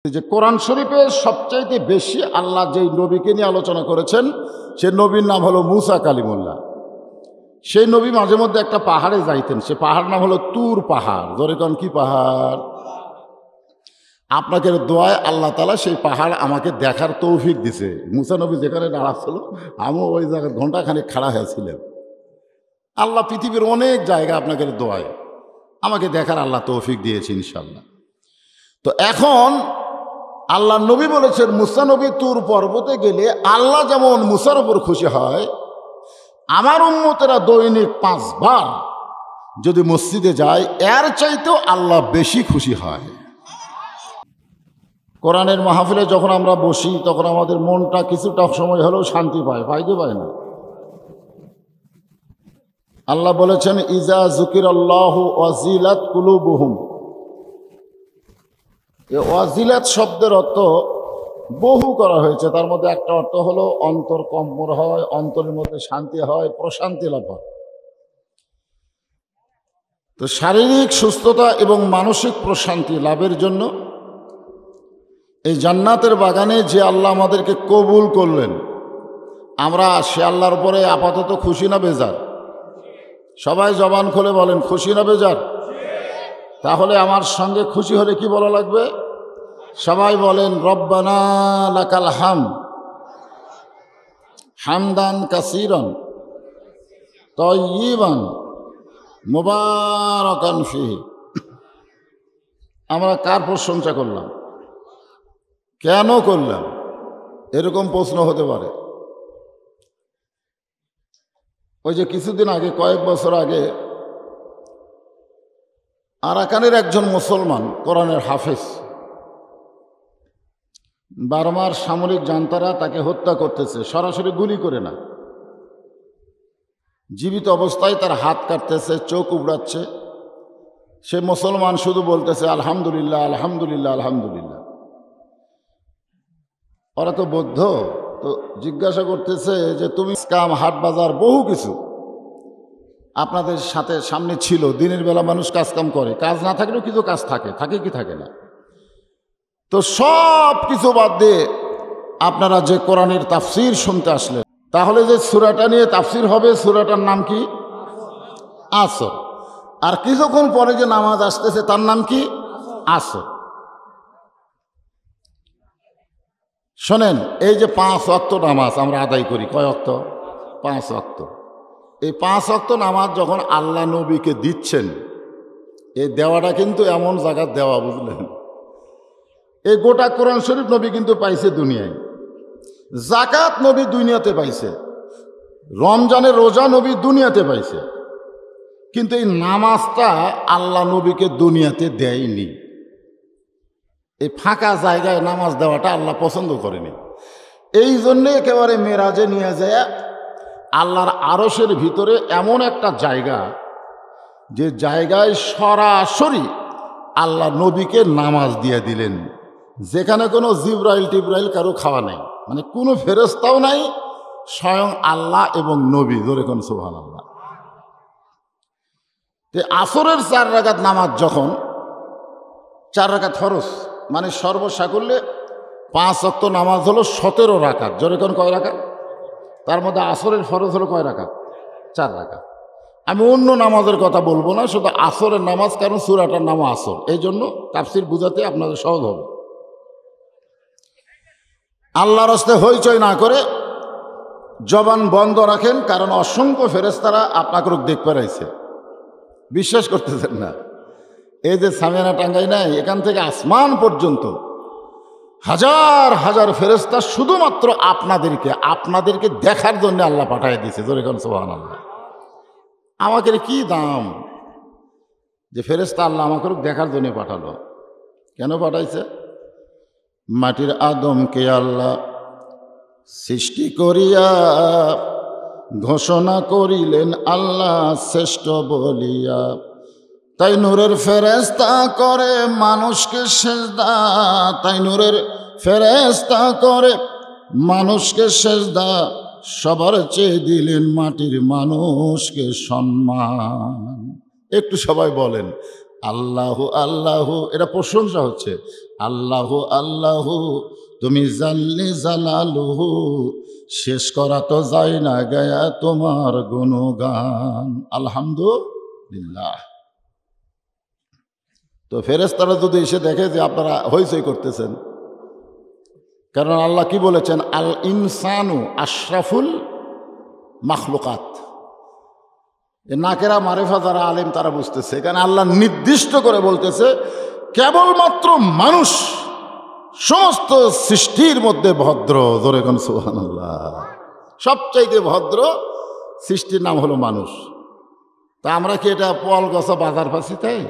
যে কোরআন শরীফে সবচাইতে বেশি আল্লাহ যেই নবীকে নিয়ে আলোচনা করেছেন সে নবীর নাম হলো মুসা কালিমুল্লাহ। সেই নবী মাঝে মধ্যে একটা পাহাড়ে যাইতেন, সে পাহাড় নাম হলো তুর পাহাড়। ধরে কোন কি পাহাড়? আপনাকে দোয়ায় আল্লাহ তাআলা সেই পাহাড় আমাকে দেখার তৌফিক দিছে। মুসা নবী যেখানে দাঁড়াচ্ছিল আমিও ওই জায়গায় ঘন্টাখানেক খাড়া হয়েছিলাম। আল্লাহ পৃথিবীর অনেক জায়গা আপনাকে দোয়ায় আমাকে দেখার আল্লাহ তৌফিক দিয়েছে ইনশাল্লাহ। তো এখন আল্লাহ নবী বলেছেন মুসা নবী তুর পর্বতে গেলে আল্লাহ যেমন মুসার উপর খুশি হয়, আমার উম্মতেরা দৈনিক 5 বার যদি মসজিদে যায় এর চাইতেও আল্লাহ বেশি খুশি হয়। কোরআনের মাহফিলে যখন আমরা বসি তখন আমাদের মনটা কিছুটা সময় হলেও শান্তি পায়, পাইতে পায় না? আল্লাহ বলেছেন ইজা যুকিরাল্লাহু ওয়াজিলাত কুলুবুহুম। এই ওয়াজিলাত শব্দের অর্থ বহু করা হয়েছে, তার মধ্যে একটা অর্থ হলো অন্তর কম্পন হয়, অন্তরের মধ্যে শান্তি হয়, প্রশান্তি লাভ হয়। তো শারীরিক সুস্থতা এবং মানসিক প্রশান্তি লাভের জন্য এই জান্নাতের বাগানে যে আল্লাহ আমাদেরকে কবুল করলেন, আমরা সে আল্লাহর উপরে আপাতত খুশি না বেজার? সবাই জবান খুলে বলেন খুশি না বেজার? তাহলে আমার সঙ্গে খুশি হলে কি বলা লাগবে? সবাই বলেন রব্বানা লাকাল হামদ হামদান কাসীরান তাইয়িবান মুবারাকান ফিহি। আমরা কার প্রশংসা করলাম, কেন করলাম, এরকম প্রশ্ন হতে পারে। ওই যে কিছুদিন আগে, কয়েক বছর আগে আরাকানের একজন মুসলমান কোরআনের হাফেজ, বার্মার সামরিক জান্তারা তাকে হত্যা করতেছে, সরাসরি গুলি করে না, জীবিত অবস্থায় তার হাত কাটতেছে, চোখ উবড়াচ্ছে। সে মুসলমান শুধু বলতেছে আলহামদুলিল্লাহ আলহামদুলিল্লাহ আলহামদুলিল্লাহ। ওরা তো বৌদ্ধ, তো জিজ্ঞাসা করতেছে যে তুমি কাম হাট বাজার বহু কিছু আপনাদের সাথে সামনে ছিল, দিনের বেলা মানুষ কাজ কাম করে, কাজ না থাকলেও কিছু কাজ থাকে, থাকে কি থাকে না? তো সব কিছু বাদ দিয়ে আপনারা যে কোরআনের তাফসির শুনতে আসলেন, তাহলে যে সূরাটা নিয়ে তাফসির হবে সূরাটার নাম কি? আসর। আর কিছুক্ষণ পরে যে নামাজ আসতেছে তার নাম কি? আসর। শোনেন, এই যে 5 ওয়াক্ত নামাজ আমরা আদায় করি, কয় ওয়াক্ত? 5 ওয়াক্ত। এই 5 ওয়াক্ত নামাজ যখন আল্লাহ নবীকে দিচ্ছেন, এই দেওয়াটা কিন্তু এমন জায়গার দেওয়া, বুঝলেন? এই গোটা কোরআন শরীফ নবী কিন্তু পাইছে দুনিয়ায়, যাকাত নবী দুনিয়াতে পাইছে, রমজানের রোজা নবী দুনিয়াতে পাইছে, কিন্তু এই নামাজটা আল্লাহ নবীকে দুনিয়াতে দেয়নি। এই ফাঁকা জায়গায় নামাজ দেওয়াটা আল্লাহ পছন্দ করেনি। এই জন্যে একেবারে মেরাজে নিয়ে যায় আল্লাহর আরশের ভিতরে এমন একটা জায়গা, যে জায়গায় সরাসরি আল্লাহ নবীকে নামাজ দিয়ে দিলেন, যেখানে কোনো জিব্রাইল টিব্রাইল কারো খাওয়া নেই, মানে কোনো ফেরেশতাও নাই, স্বয়ং আল্লাহ এবং নবী। ধরে কোন সুবহানাল্লাহ। আসরের 4 রাকাত নামাজ যখন 4 রাকাত ফরজ, মানে সর্বসাকুল্যে 5 ওয়াক্ত নামাজ হলো 17 রাকাত। জোরে কোন কয় রাকাত? তার মধ্যে আসরের ফরজ হলো কয় রাকাত? 4 রাকাত। আমি অন্য নামাজের কথা বলবো না, শুধু আসরের নামাজ, কারণ সূরাটার নাম আসর, এই জন্য তাফসীর বুঝাতে আপনাদের সহজ হবে। আল্লাহর রাস্তে হইচই না করে জবান বন্ধ রাখেন, কারণ অসংখ্য ফেরেশতারা আপনাকে দেখতে পাইছে, বিশ্বাস করতেছেন না? এই যে সামিয়ানা টাঙ্গাই নাই, এখান থেকে আসমান পর্যন্ত হাজার হাজার ফেরেশতা শুধুমাত্র আপনাদেরকে দেখার জন্য আল্লাহ পাঠিয়ে দিয়েছে। জোরে কোন সুবহানাল্লাহ। আমাকে কি দাম যে ফেরেশতা আল্লাহ আমাকে দেখার জন্য পাঠালো। কেন পাঠাইছে? মাটির আদমকে আল্লাহ সৃষ্টি করিয়া ঘোষণা করিলেন আল্লাহ শ্রেষ্ঠ বলিয়া, তাই নূরের ফেরেশতা করে মানুষকে সেজদা, তাই নূরের ফেরেশতা করে মানুষকে সেজদা, সবার চেয়ে দিলেন মাটির মানুষকে সম্মান। একটু সবাই বলেন আল্লাহু আল্লাহু, এটা প্রশংসা হচ্ছে। আল্লাহু আল্লাহু তুমি জাল্লি জালালুহু, শেষ করা তো যায় না গায়া তোমার গুণগান। আলহামদুলিল্লাহ। তো ফেরেশতারা যদি এসে দেখে যে আপনারা হইচই করতেছেন, কারণ আল্লাহ কি বলেছেন, আল ইনসানু আশরাফুল মাখলুকাত। নাকেরা মারেফা যারা আলেম তারা বুঝতেছে, কারণ আল্লাহ নির্দিষ্ট করে বলতেছে কেবলমাত্র মানুষ সমস্ত সৃষ্টির মধ্যে ভদ্র। জোরে কোন সুবহানাল্লাহ। সবচাইতে ভদ্র সৃষ্টির নাম হলো মানুষ। তা আমরা কি এটা পল গছা বাজার পাচ্ছি? তাই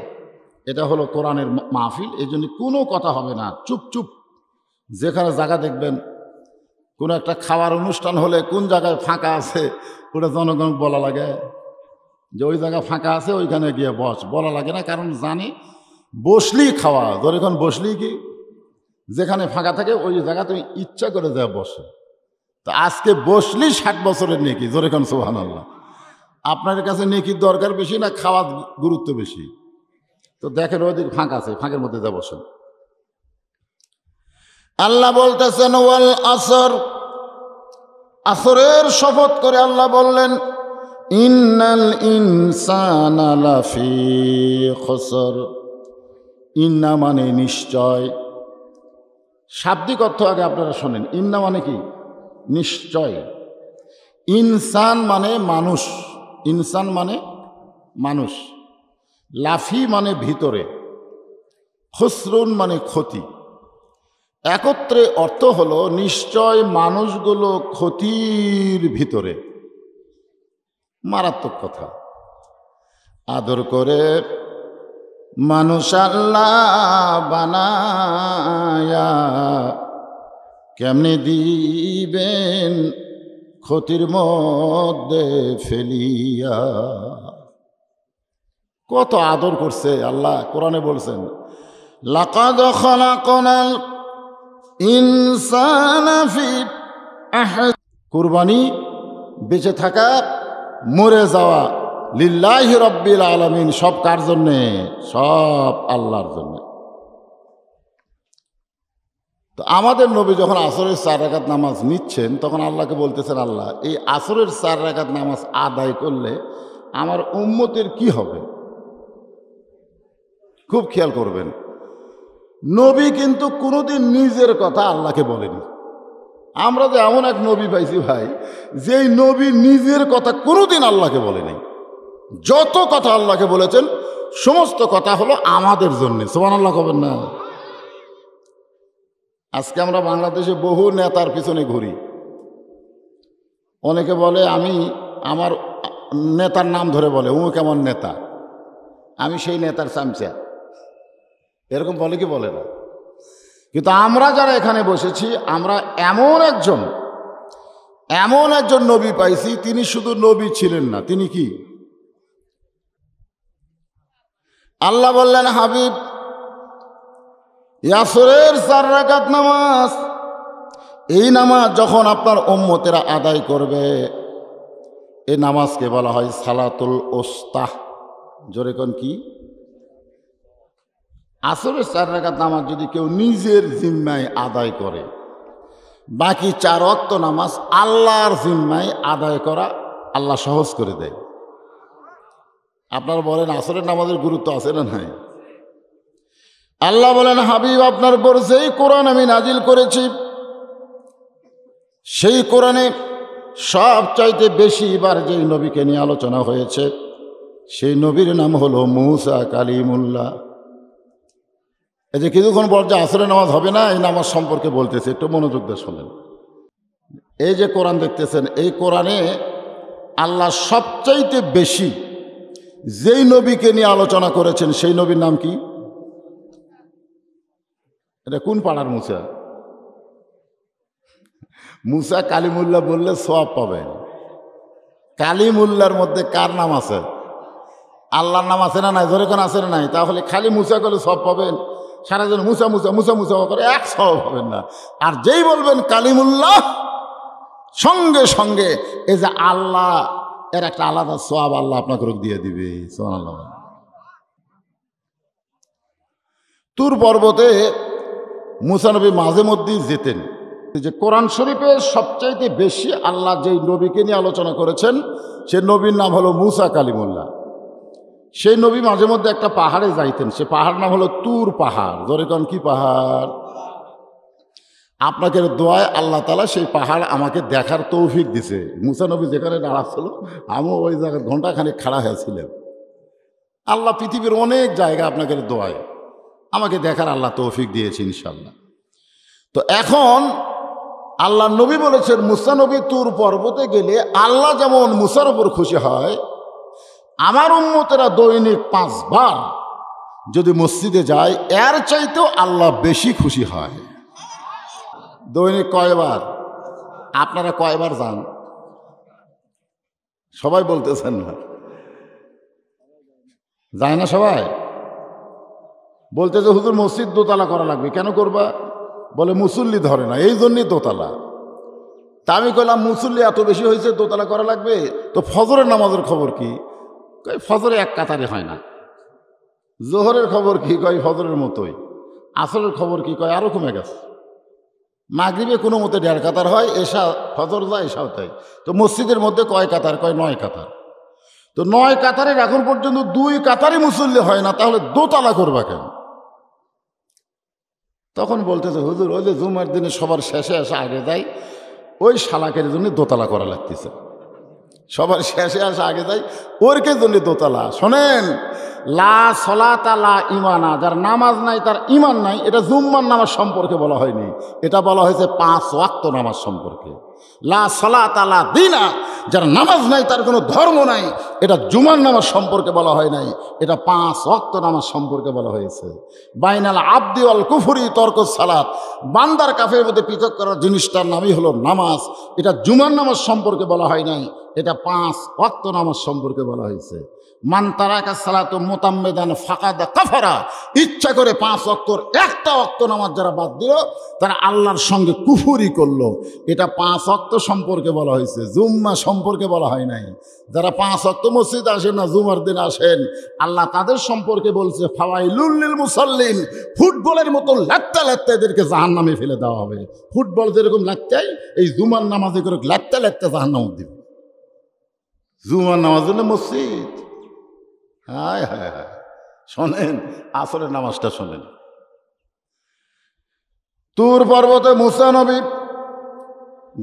এটা হলো কোরআনের মাহফিল, এই জন্য কোনো কথা হবে না, চুপ চুপ। যেখানে জায়গা দেখবেন কোনো একটা খাওয়ার অনুষ্ঠান হলে কোন জায়গায় ফাঁকা আছে ওটা জনগণ বলা লাগে যে ওই জায়গা ফাঁকা আছে ওইখানে গিয়ে বস, বলা লাগে না, কারণ জানি বসলেই খাওয়া। যখন বসলেই কি যেখানে ফাঁকা থাকে ওই জায়গা তুমি ইচ্ছা করে যায় বসে। তো আজকে বসলেই 60 বছরের নেকি। জোরে কোন সুবহানাল্লাহ। আপনার কাছে নেকির দরকার বেশি না খাওয়ার গুরুত্ব বেশি? তো দেখেন ওইদিক ফাঁকা আছে, ফাঁকের মধ্যে যা বসেন। আল্লাহ বলতেছেন ওয়াল আসর, আসরের শপথ করে আল্লাহ বললেন ইন্নাল ইনসানা লাফি খুসর। ইন্না মানে নিশ্চয়, শাব্দিক অর্থ আগে আপনারা শোনেন। ইন্না মানে কি? নিশ্চয়। ইনসান মানে মানুষ, ইনসান মানে মানুষ, লাফি মানে ভিতরে, খুসরুন মানে ক্ষতি। একত্রে অর্থ হলো নিশ্চয় মানুষগুলো ক্ষতির ভিতরে। মারাত্মক কথা। আদর করে মানুষ আল্লাহ বানায়া কেমনে দিবেন ক্ষতির মধ্যে ফেলিয়া। কত আদর করছে আল্লাহ। কোরআনে বলছেন লাকাদ খালাকনাল ইনসানা ফি আহসানি। কুরবানি, বেঁচে থাকা, মরে যাওয়া, লিল্লাহি রাব্বিল আলামিন। সব কার জন্যে? সব আল্লাহর জন্য। তো আমাদের নবী যখন আসরের 4 রাকাত নামাজ নিচ্ছেন তখন আল্লাহকে বলতেছেন, আল্লাহ এই আসরের 4 রাকাত নামাজ আদায় করলে আমার উম্মতের কি হবে? খুব খেয়াল করবেন, নবী কিন্তু কোনোদিন নিজের কথা আল্লাহকে বলেনি। আমরা যে এমন এক নবী পাইছি ভাই, যেই নবী নিজের কথা কোনোদিন আল্লাহকে বলেনি। যত কথা আল্লাহকে বলেছেন সমস্ত কথা হলো আমাদের জন্য। সুবহানাল্লাহ কবেন না? আজকে আমরা বাংলাদেশে বহু নেতার পিছনে ঘুরি। অনেকে বলে আমি আমার নেতার নাম ধরে বলে ও কেমন নেতা, আমি সেই নেতার চামচা, এরকম বলে কি বলে না? কিন্তু আমরা যারা এখানে বসেছি আমরা এমন একজন নবী পাইছি, তিনি শুধু নবী ছিলেন না, তিনি কি? আল্লাহ বললেন হাবিব আসরের 4 রাকাত নামাজ, এই নামাজ যখন আপনার উম্মতেরা আদায় করবে এই নামাজকে বলা হয় সালাতুল ওস্তাহ। জোরে কোন কি? আসরের 4 রাকাত নামাজ যদি কেউ নিজের জিম্মায় আদায় করে, বাকি 4 ওয়াক্ত নামাজ আল্লাহর জিম্মায় আদায় করা আল্লাহ সহজ করে দেয়। আপনারা বলেন আসরের নামাজের গুরুত্ব আছে না নাই? আল্লাহ বলেন হাবিব আপনার উপর যেই কোরআন আমি নাজিল করেছি সেই কোরআনে সবচাইতে বেশি বার যেই নবীকে নিয়ে আলোচনা হয়েছে সেই নবীর নাম হলো মুসা কালিমুল্লাহ। এই যে কিছুক্ষণ পর যে আসরের নামাজ হবে না, এই নামাজ সম্পর্কে বলতেছে, একটু মনোযোগ দিয়ে শোনেন। এই যে কোরআন দেখতেছেন, এই কোরআনে আল্লাহ সবচাইতে বেশি যেই নবীকে নিয়ে আলোচনা করেছেন সেই নবীর নাম কি? এটা কোন পাড়ার মুসা? মুসা কালিমুল্লাহ বললে সওয়াব পাবেন। কালিমুল্লাহর মধ্যে কার নাম আছে? আল্লাহর নাম আছে না নাই? জোরে কোন আছে না নাই? তাহলে খালি মুসা করলে সওয়াব পাবেন, সারাজন মুসা মুসা মুসা মুসা করে এক সওয়াব পাবেন না। আর যেই বলবেন কালিমুল্লাহ, সঙ্গে সঙ্গে এই যে আল্লাহ এর একটা আলাদা সওয়াব আল্লাহ আপনাকে দিয়ে দিবে। সুবহানাল্লাহ। তুর পর্বতে মুসা নবী মাঝে মধ্যেই যেতেন। যে কোরআন শরীফে সবচাইতে বেশি আল্লাহ যেই নবীকে নিয়ে আলোচনা করেছেন সে নবীর নাম হলো মুসা কালিমুল্লাহ। সেই নবী মাঝে মধ্যে একটা পাহাড়ে যাইতেন, সে পাহাড় নাম হলো তুর পাহাড়। ধরে কোন কি পাহাড়? আপনাকে দোয়ায় আল্লাহ তাআলা সেই পাহাড় আমাকে দেখার তৌফিক দিছে। মুসা নবী যেখানে দাঁড়াচ্ছিল আমিও ওই জায়গায় ঘন্টাখানেক খাড়া হয়েছিলাম। আল্লাহ পৃথিবীর অনেক জায়গা আপনাকে দোয়ায় আমাকে দেখার আল্লাহ তৌফিক দিয়েছে ইনশাল্লাহ। তো এখন আল্লাহ নবী বলেছেন মুসা নবী তুর পর্বতে গেলে আল্লাহ যেমন মুসার উপর খুশি হয়, আমার উম্মতেরা দৈনিক 5 বার যদি মসজিদে যায় এর চাইতেও আল্লাহ বেশি খুশি হয়। দৈনিক কয়বার? আপনারা কয়বার যান? সবাই বলতেছেন না, যায় না সবাই। বলতেছে হুজুর মসজিদ দোতলা করা লাগবে। কেন করবা? বলে মুসল্লি ধরে না, এই জন্যই দোতলা। তা আমি কইলাম মুসল্লি এত বেশি হয়েছে দোতলা করা লাগবে, তো ফজরের নামাজের খবর কি? কই ফজরে এক কাতারে হয় না। জোহরের খবর কি? কয় ফজরের মতোই। আসরের খবর কি? কয় আরও কমে গেছে। মাগরিবে কোনো মতে 1.5 কাতার হয়, এশা ফজর যায় এশাও তাই। তো মসজিদের মধ্যে কয় কাতার? কয় 9 কাতার। তো 9 কাতারের এখন পর্যন্ত 2 কাতারই মুসল্লি হয় না, তাহলে দোতলা করবা কেন? তখন বলতেছে হুজুর ওই যে জুমার দিনে সবার শেষে আসা আগে যায়, ওই শালাকের জন্য দোতলা করা লাগতেছে। সবার শেষে আসা আগে যায় ওরকে জন্য দোতলা। শোনেন, লা সলাতা লা ইমানা, যার নামাজ নাই তার ইমান নাই, এটা জুম্মার নামাজ সম্পর্কে বলা হয়নি, এটা বলা হয়েছে 5 ওয়াক্ত নামাজ সম্পর্কে। লা সলাতা লা দিনা, যার নামাজ নাই তার কোনো ধর্ম নাই, এটা জুমার নামাজ সম্পর্কে বলা হয় নাই, এটা 5 ওয়াক্ত নামাজ সম্পর্কে বলা হয়েছে। বাইনাল আবদি ওয়াল কুফরি তরকুস সালাত, বান্দার কাফের মধ্যে পৃথক করার জিনিসটার নামই হলো নামাজ, এটা জুমার নামাজ সম্পর্কে বলা হয় নাই, এটা 5 ওয়াক্ত নামাজ সম্পর্কে বলা হয়েছে। মান তারাকা সালাতু মুতাম্মিদান ফাকাদ কাফারা, ইচ্ছা করে 5 ওয়াক্তর একটা ওয়াক্ত নামাজ যারা বাদ দিল তারা আল্লাহর সঙ্গে কুফরি করলো। এটা 5 ওয়াক্ত সম্পর্কে বলা হয়েছে, জুম্মা সম্পর্কে বলা হয় নাই। যারা 5 ওয়াক্ত মসজিদ আসেন না, জুমার দিন আসেন, আল্লাহ তাদের সম্পর্কে বলছে ফাওয়াইলুল লিল মুসাল্লিন, ফুটবলের মতো লাত্তা লাত্তা এদেরকে জাহান্নামে ফেলে দেওয়া হবে। ফুটবল যেরকম লাত্তাই, এই জুমার নামাজে করে লাত্তা লাত্তা জাহান্নামে দিবে। জুমার নামাজ জন্য মসজিদ, হায় হায় হায়। শোনেন আসরের নামাজটা শোনেন। তুর পর্বতে মুসা নবী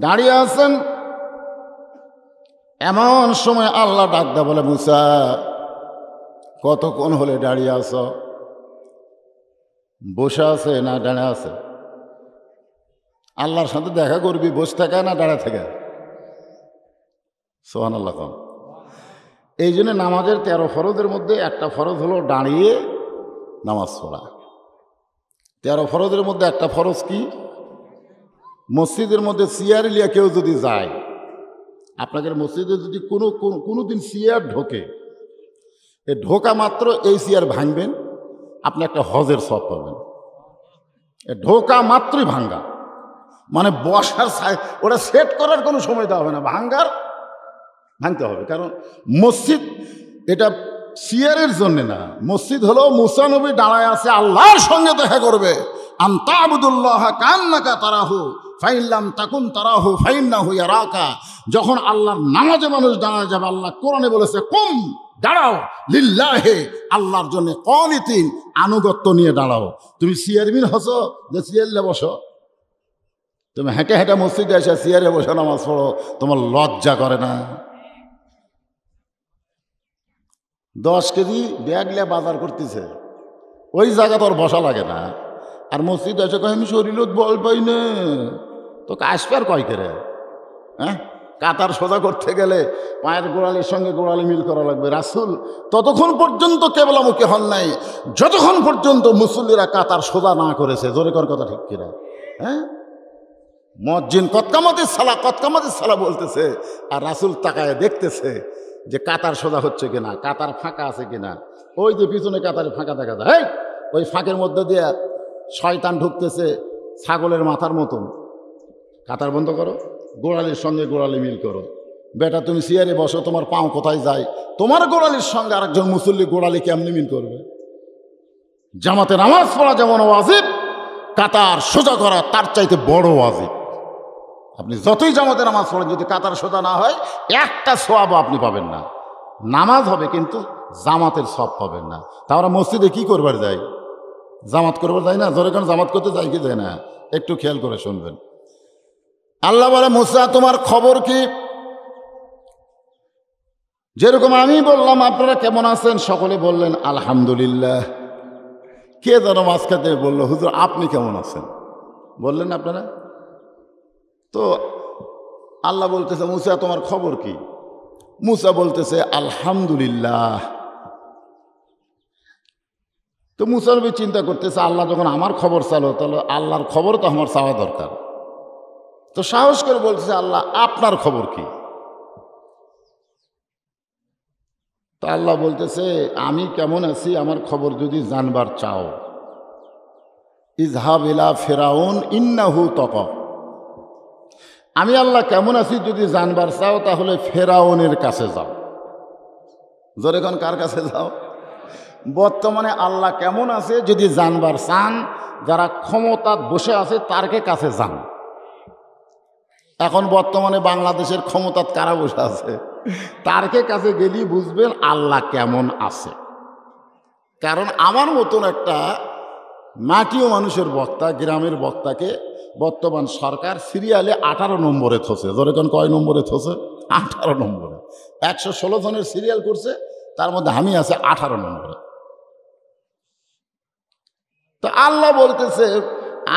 দাঁড়িয়ে আছেন, এমন সময় আল্লাহ ডাকদা বলে মুসা কতক্ষণ হলে দাঁড়িয়ে আছ? বসে আছে না দাঁড়িয়ে আছে? আল্লাহর সাথে দেখা করবি, বসে থাকা না দাঁড়া থাকা? সুবহানাল্লাহ। কম এই জন্য নামাজের 13 ফরজের মধ্যে একটা ফরজ হলো দাঁড়িয়ে নামাজ পড়া। 13 ফরজের মধ্যে একটা ফরজ কি? মসজিদের মধ্যে চেয়ার লিয়া কেউ যদি যায়, আপনাদের মসজিদে যদি কোনো দিন চেয়ার ঢোকে, এ ঢোকা মাত্র এই চেয়ার ভাঙবেন, আপনি একটা হজের সওয়াব পাবেন। এ ঢোকা মাত্রই ভাঙ্গা, মানে বসার ওটা সেট করার কোনো সময় দেওয়া হবে না, ভাঙতে হবে। কারণ মসজিদ এটা চেয়ারের জন্য না, মসজিদ হলো মুসা নবী দাঁড়ায় আছে আল্লাহর সঙ্গে দেখা করবে। আনতা আবুদুল্লাহ কান্নাকা তারাহু ফাইল্লাম তাকুন তারাহু ফাইন্নাহু ইয়ারাকা। যখন আল্লাহর নামাজে মানুষ দাঁড়ায় যাবে, আল্লাহ কোরআনে বলেছে কুম, দাঁড়াও, লিল্লাহে, আল্লাহর জন্য, কনিতিন, আনুগত্য নিয়ে দাঁড়াও। তুমি চেয়ারম্যান হছো যে চেয়ারে বসো? তুমি হেঁটে হেঁটে মসজিদে এসে চেয়ারে বসে নামাজ পড়ো, তোমার লজ্জা করে না? 10 কেজি ব্যাগ লিয়ে বাজার করতেছে, ওই জায়গা তোর বসা লাগে না। আর মসজিদ এসে কয় আমি শরীরত বল পাই না, তোকে আসবে আর কয় করে? হ্যাঁ, কাতার সোজা করতে গেলে পায়ের গোড়ালির সঙ্গে গোড়ালি মিল করা লাগবে। রাসূল ততক্ষণ পর্যন্ত কেবলামুখী হন নাই যতক্ষণ পর্যন্ত মুসল্লিরা কাতার সোজা না করেছে। জোরে কর কথা, ঠিক কিনা? হ্যাঁ, মুয়াজ্জিন কতকামাতিস সালা বলতেছে, আর রাসূল তাকায় দেখতেছে যে কাতার সোজা হচ্ছে কিনা, কাতার ফাঁকা আছে কিনা। ওই যে পিছনে কাতারে ফাঁকা দেখা যায়, ওই ফাঁকের মধ্যে দিয়ে শয়তান ঢুকতেছে ছাগলের মাথার মতন। কাতার বন্ধ করো, গোড়ালির সঙ্গে গোড়ালি মিল করো। বেটা তুমি চেয়ারে বসো, তোমার পাও কোথায় যায়? তোমার গোড়ালির সঙ্গে আরেকজন মুসল্লি গোড়ালি কেমনি মিল করবে? জামাতে নামাজ পড়া যেমন ওয়াজিব, কাতার সোজা করা তার চাইতে বড় ওয়াজিব। আপনি যতই জামাতে নামাজ পড়েন, যদি কাতার সোজা না হয় একটা সওয়াবও আপনি পাবেন না। নামাজ হবে কিন্তু জামাতের সওয়াব পাবেন না। তা আমরা মসজিদে কি করবার যাই? জামাত করবার যাই না? জোরে কোন জামাত করতে যাই কি যায় না? একটু খেয়াল করে শুনবেন। আল্লাহ বলে, মুসা তোমার খবর কি? যেরকম আমি বললাম আপনারা কেমন আছেন, সকলে বললেন আলহামদুলিল্লাহ। কে যেন মাঝখানে বললো, হুজুর আপনি কেমন আছেন? বললেন আপনারা তো। আল্লাহ বলতেছে, মুসা তোমার খবর কি? মুসা বলতেছে আলহামদুলিল্লাহ। তো মুসা নবী চিন্তা করতেছে, আল্লাহ যখন আমার খবর চালো, তাহলে আল্লাহর খবর তো আমার চাওয়া দরকার। তো সাহস করে বলতেছে, আল্লাহ আপনার খবর কি? তা আল্লাহ বলতেছে, আমি কেমন আছি আমার খবর যদি জানবার চাও, ইজহাব ইলা ফিরাউন ইন্নাহু তাগা। আমি আল্লাহ কেমন আছি যদি জানবার চাও, তাহলে ফেরাউনের কাছে যাও। জোরে কোন কার কাছে যাও? বর্তমানে আল্লাহ কেমন আছে যদি জানবার চান, যারা ক্ষমতা বসে আছে তারকে কাছে যান। এখন বর্তমানে বাংলাদেশের ক্ষমতা কারা বসে আছে, তারকে কাছে গেলেই বুঝবেন আল্লাহ কেমন আছে। কারণ আমার মতন একটা মাটিও মানুষের বক্তা, গ্রামের বক্তাকে বর্তমান সরকার সিরিয়ালে 18 নম্বরে থসে। যখন কয় নম্বরে থসে? 18 নম্বরে। 116 জনের সিরিয়াল করছে, তার মধ্যে আমি আছে 18 নম্বরে। তো আল্লাহ বলতেছে,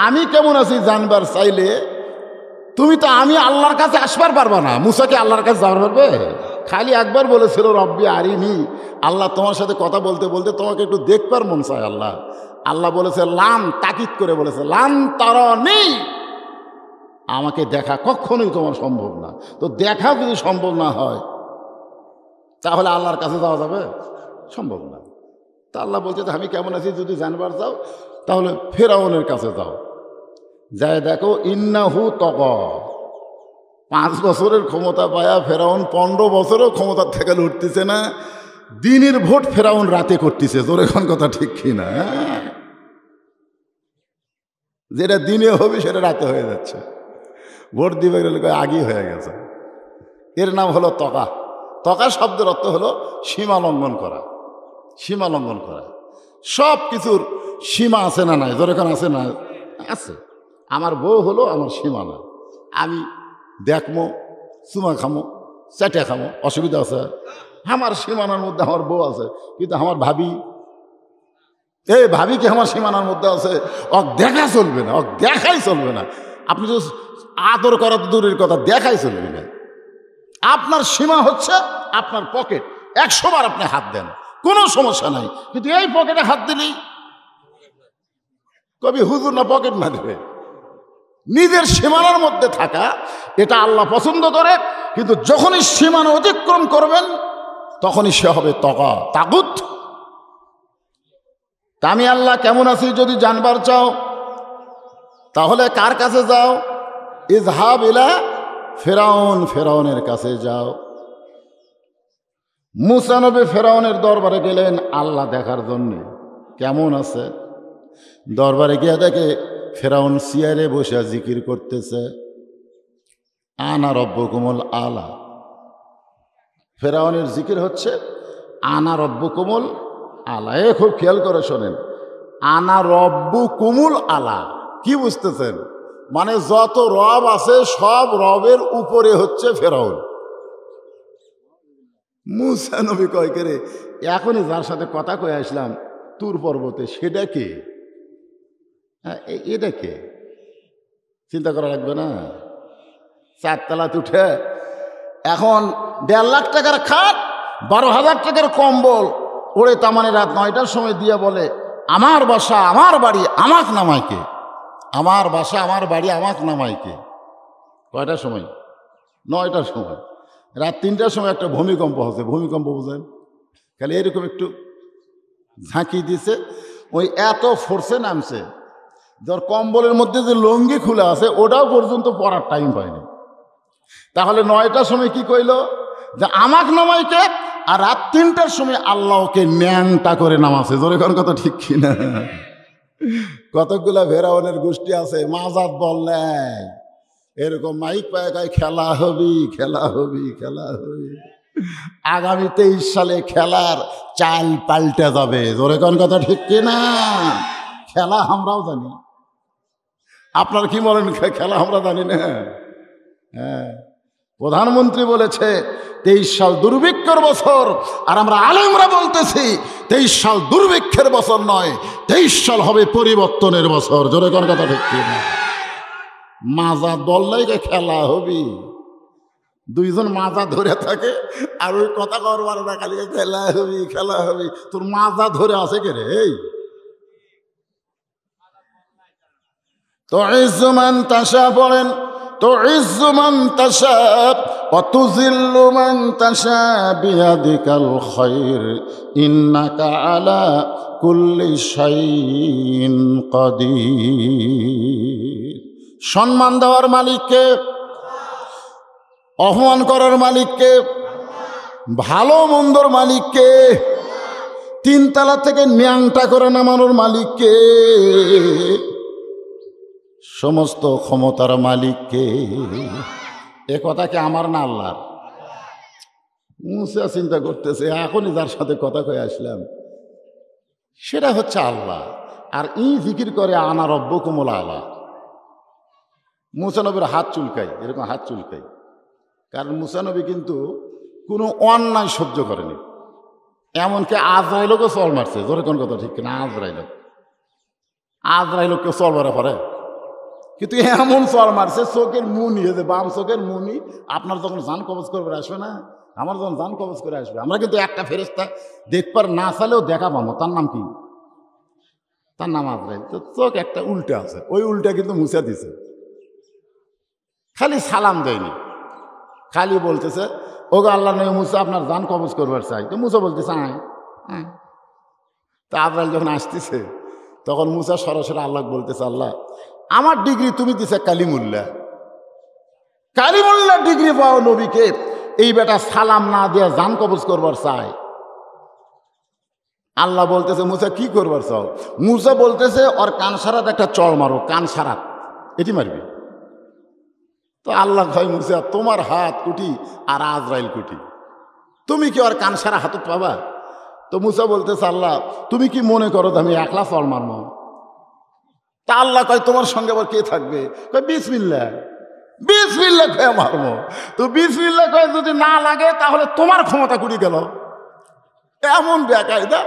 আমি কেমন আছি জানবার চাইলে তুমি তো আমি আল্লাহর কাছে আসবার পারবা না। মুসাকে আল্লাহর কাছে যাওয়ার পারবে? খালি একবার বলেছিল রব্বি আরিনি, আল্লাহ তোমার সাথে কথা বলতে বলতে তোমাকে একটু দেখবার মন চায়। আল্লাহ আল্লাহ বলেছে লান, তাকিদ করে বলেছে লান তারানি, আমাকে দেখা কখনোই তোমার সম্ভব না। তো দেখা যদি সম্ভব না হয়, তাহলে আল্লাহর কাছে যাওয়া যাবে? সম্ভব না। তা আল্লাহ বলছে, আমি কেমন আছি যদি জানবার চাও, তাহলে ফেরাউনের কাছে যাও, যাই দেখো ইন্নাহু তাগা। 5 বছরের ক্ষমতা পায়া ফেরাউন 15 বছরও ক্ষমতা থেকে উঠতেছে না। দিনের ভোট ফেরাউন রাতে করতেছে। তোর এখন কথা ঠিক কিনা? যেটা দিনে হবে সেটা রাতে হয়ে যাচ্ছে। ভোট দিবে আগেই হয়ে গেছে। এর নাম হলো তকা। তকা শব্দের অর্থ হলো সীমা লঙ্ঘন করা। সীমা লঙ্ঘন করা। সব কিছুর সীমা আছে না নাই? যেরকম আছে না? আছে। আমার বউ হলো আমার সীমানা। আমি দেখমো, চুমা খামো, চাটে খামো, অসুবিধা আছে? আমার সীমানার মধ্যে আমার বউ আছে। কিন্তু আমার ভাবি, এই ভাবি কি আমার সীমানার মধ্যে আছে? দেখা চলবে না, দেখাই চলবে না। আপনি তো আদর করা তো দূরের কথা, দেখাই চলবে না। আপনার সীমা হচ্ছে আপনার পকেট। 100 বার আপনি হাত দেন, কোনো সমস্যা নাই। কিন্তু এই পকেটে হাত দিলেই কবি হুজুর না পকেট না দেবে। নিজের সীমানার মধ্যে থাকা এটা আল্লাহ পছন্দ করে। কিন্তু যখনই সীমানা অতিক্রম করবেন, তখনই সে হবে তগা, তাগুত। তা আমি আল্লাহ কেমন আছি যদি জানবার চাও, তাহলে কার কাছে যাও? ইজহাব ইলা ফিরাউন, ফেরাউনের কাছে যাও। মুসা নবী ফেরাউনের দরবারে গেলেন আল্লাহ দেখার জন্য কেমন আছে। দরবারে গিয়ে দেখে ফেরাউন চেয়ারে বসে জিকির করতেছে, আনা রব্বুকুমুল আলা। ফেরাউনের জিকির হচ্ছে আনা রব্বুকুমুল আলা। এ খুব খেয়াল করে শোনেন, আনা রব্বুকুমুল আলা। কি বুঝতেছেন? মানে যত রব আছে সব রবের উপরে হচ্ছে ফেরাউন। মুসা নবী কয় করে, এখনই যার সাথে কথা কয়ে আসলাম তুর পর্বতে, সেটা কে? এটা কে? চিন্তা করা লাগবে না? 4 তলাতে উঠে এখন 1.5 লাখ টাকার খাট, 12,000 টাকার কম্বল ওরে তামানে রাত 9টার সময় দিয়ে বলে, আমার বাসা আমার বাড়ি আমাক নামাইকে। আমার বাসা আমার বাড়ি আমাক নামাইকে। কয়টার সময়? 9টার সময়। রাত 3টার সময় একটা ভূমিকম্প হচ্ছে। ভূমিকম্প বুঝেন? খালি এরকম একটু ঝাঁকি দিছে, ওই এত ফোর্সে নামছে, যার কম্বলের মধ্যে যে লঙ্গি খুলে আছে ওটাও পর্যন্ত পরার টাইম পায়নি। তাহলে 9টার সময় কি কইল? যে আমাক নামাইকে। আর রাত 3টার সময় আল্লাহকে ন্যাংটা করে নামাছে। জোরে কোন কথা ঠিক কিনা? কতগুলা ফেরাউনের গোষ্ঠী আছে, মাজার দল নেয়, এরকম মাইক পায় গায়ে খেলা হবি খেলা হবি খেলা হবি। আগামী 23 সালে খেলার চাল পাল্টে যাবে। জোরে কোন কথা ঠিক কিনা? খেলা আমরাও জানি, আপনার কি বলেন? খেলা আমরা জানি না। হ্যাঁ, প্রধানমন্ত্রী বলেছে 23 সাল দুর্ভিক্ষের বছর, আর আমরা আলেমরা বলতেছি 23 সাল দুর্ভিক্ষের বছর নয়, 23 সাল হবে পরিবর্তনের বছর। জোরে কোন কথা ঠিক কিনা? মাজা দল নাই খেলা হবি, দুইজন মাজা ধরে থাকে আর ওই কথা করবার না, খালি খেলা হবি খেলা হবি। তোর মাজা ধরে আছে কে রে? এই তো ইজ্জুমান তাশা পড়েন, তো ইজ্জুমান তাশা ওয়া তুযিল্লু মান তাশা বিয়াদিকাল খায়র ইন্নাকা আলা কুল্লি শাইইন কাদির। সম্মান দেওয়ার মালিককে, অপমান করার মালিককে, ভালো মন্দর মালিককে, 3 তলা থেকে ন্যাংটা করে নামানোর মালিককে, সমস্ত ক্ষমতার মালিককে। এ কথা কি আমার না আল্লাহর? মুসা চিন্তা করতেছে, এখনই যার সাথে কথা কয়ে আসলাম সেটা হচ্ছে আল্লাহ, আর জিকির করে আনা রব্বুকুমুল আলা। মুসা নবীর হাত চুলকাই, এরকম হাত চুলকাই, কারণ মুসা নবী কিন্তু কোনো অন্যায় সহ্য করেনি। এমনকি আজরাইলকে চল মারছে। জোরে কোন কথা ঠিক কিনা? আজরাইলকে চল মারা পরে, কিন্তু এমন চল মারছে চোখের মুনি, যে বাম চোখের মুনি আপনার যখন জান কবজ করবে আসবে না, আমার যখন জান কবজ করে আসবে, আমরা কিন্তু একটা ফেরেশতা দেখবার না চালেও দেখা পাবো। তার নাম কি? তার নাম আজরাইল। তো চোখ একটা উল্টে আছে, ওই উল্টা কিন্তু মুছা দিছে, খালি সালাম দেয়নি, খালি বলতেছে ওগো আল্লাহ নবী মুসা আপনার জান কবজ করবার চাই। তো মুসা বলতেছে আয়। তা আজরাইল যখন আসতেছে তখন মুসা সরাসরি আল্লাহ বলতেছে, আল্লাহ আমার ডিগ্রি তুমি দিছে কালিমুল্লাহ, কালিমুল্লাহ ডিগ্রি পাও নবীকে, এই বেটা সালাম না দিয়ে জান কবজ করবার চায়। আল্লাহ বলতেছে মুসা কি করবার চাও? মুসা বলতেছে ওর কান সারাত একটা চড় মারো, কান সারাত এটি মারবি। তো আল্লাহ কয় মুসা তোমার হাত কুটি আর আজরাইল কুটি, তুমি কি ওর কান সারা হাতত পাবা? তো মুসা বলতেছে আল্লাহ তুমি কি মনে করো আমি একলা চড় মারবো? তা আল্লাহ কয় তোমার সঙ্গে আবার কে থাকবে? কয় বিসমিল্লাহ, বিসমিল্লাহ কয়ে মারবো। তো বিসমিল্লাহ কয়ে যদি না লাগে তাহলে তোমার ক্ষমতা কুড়ি গেল। এমন বেকায়দা।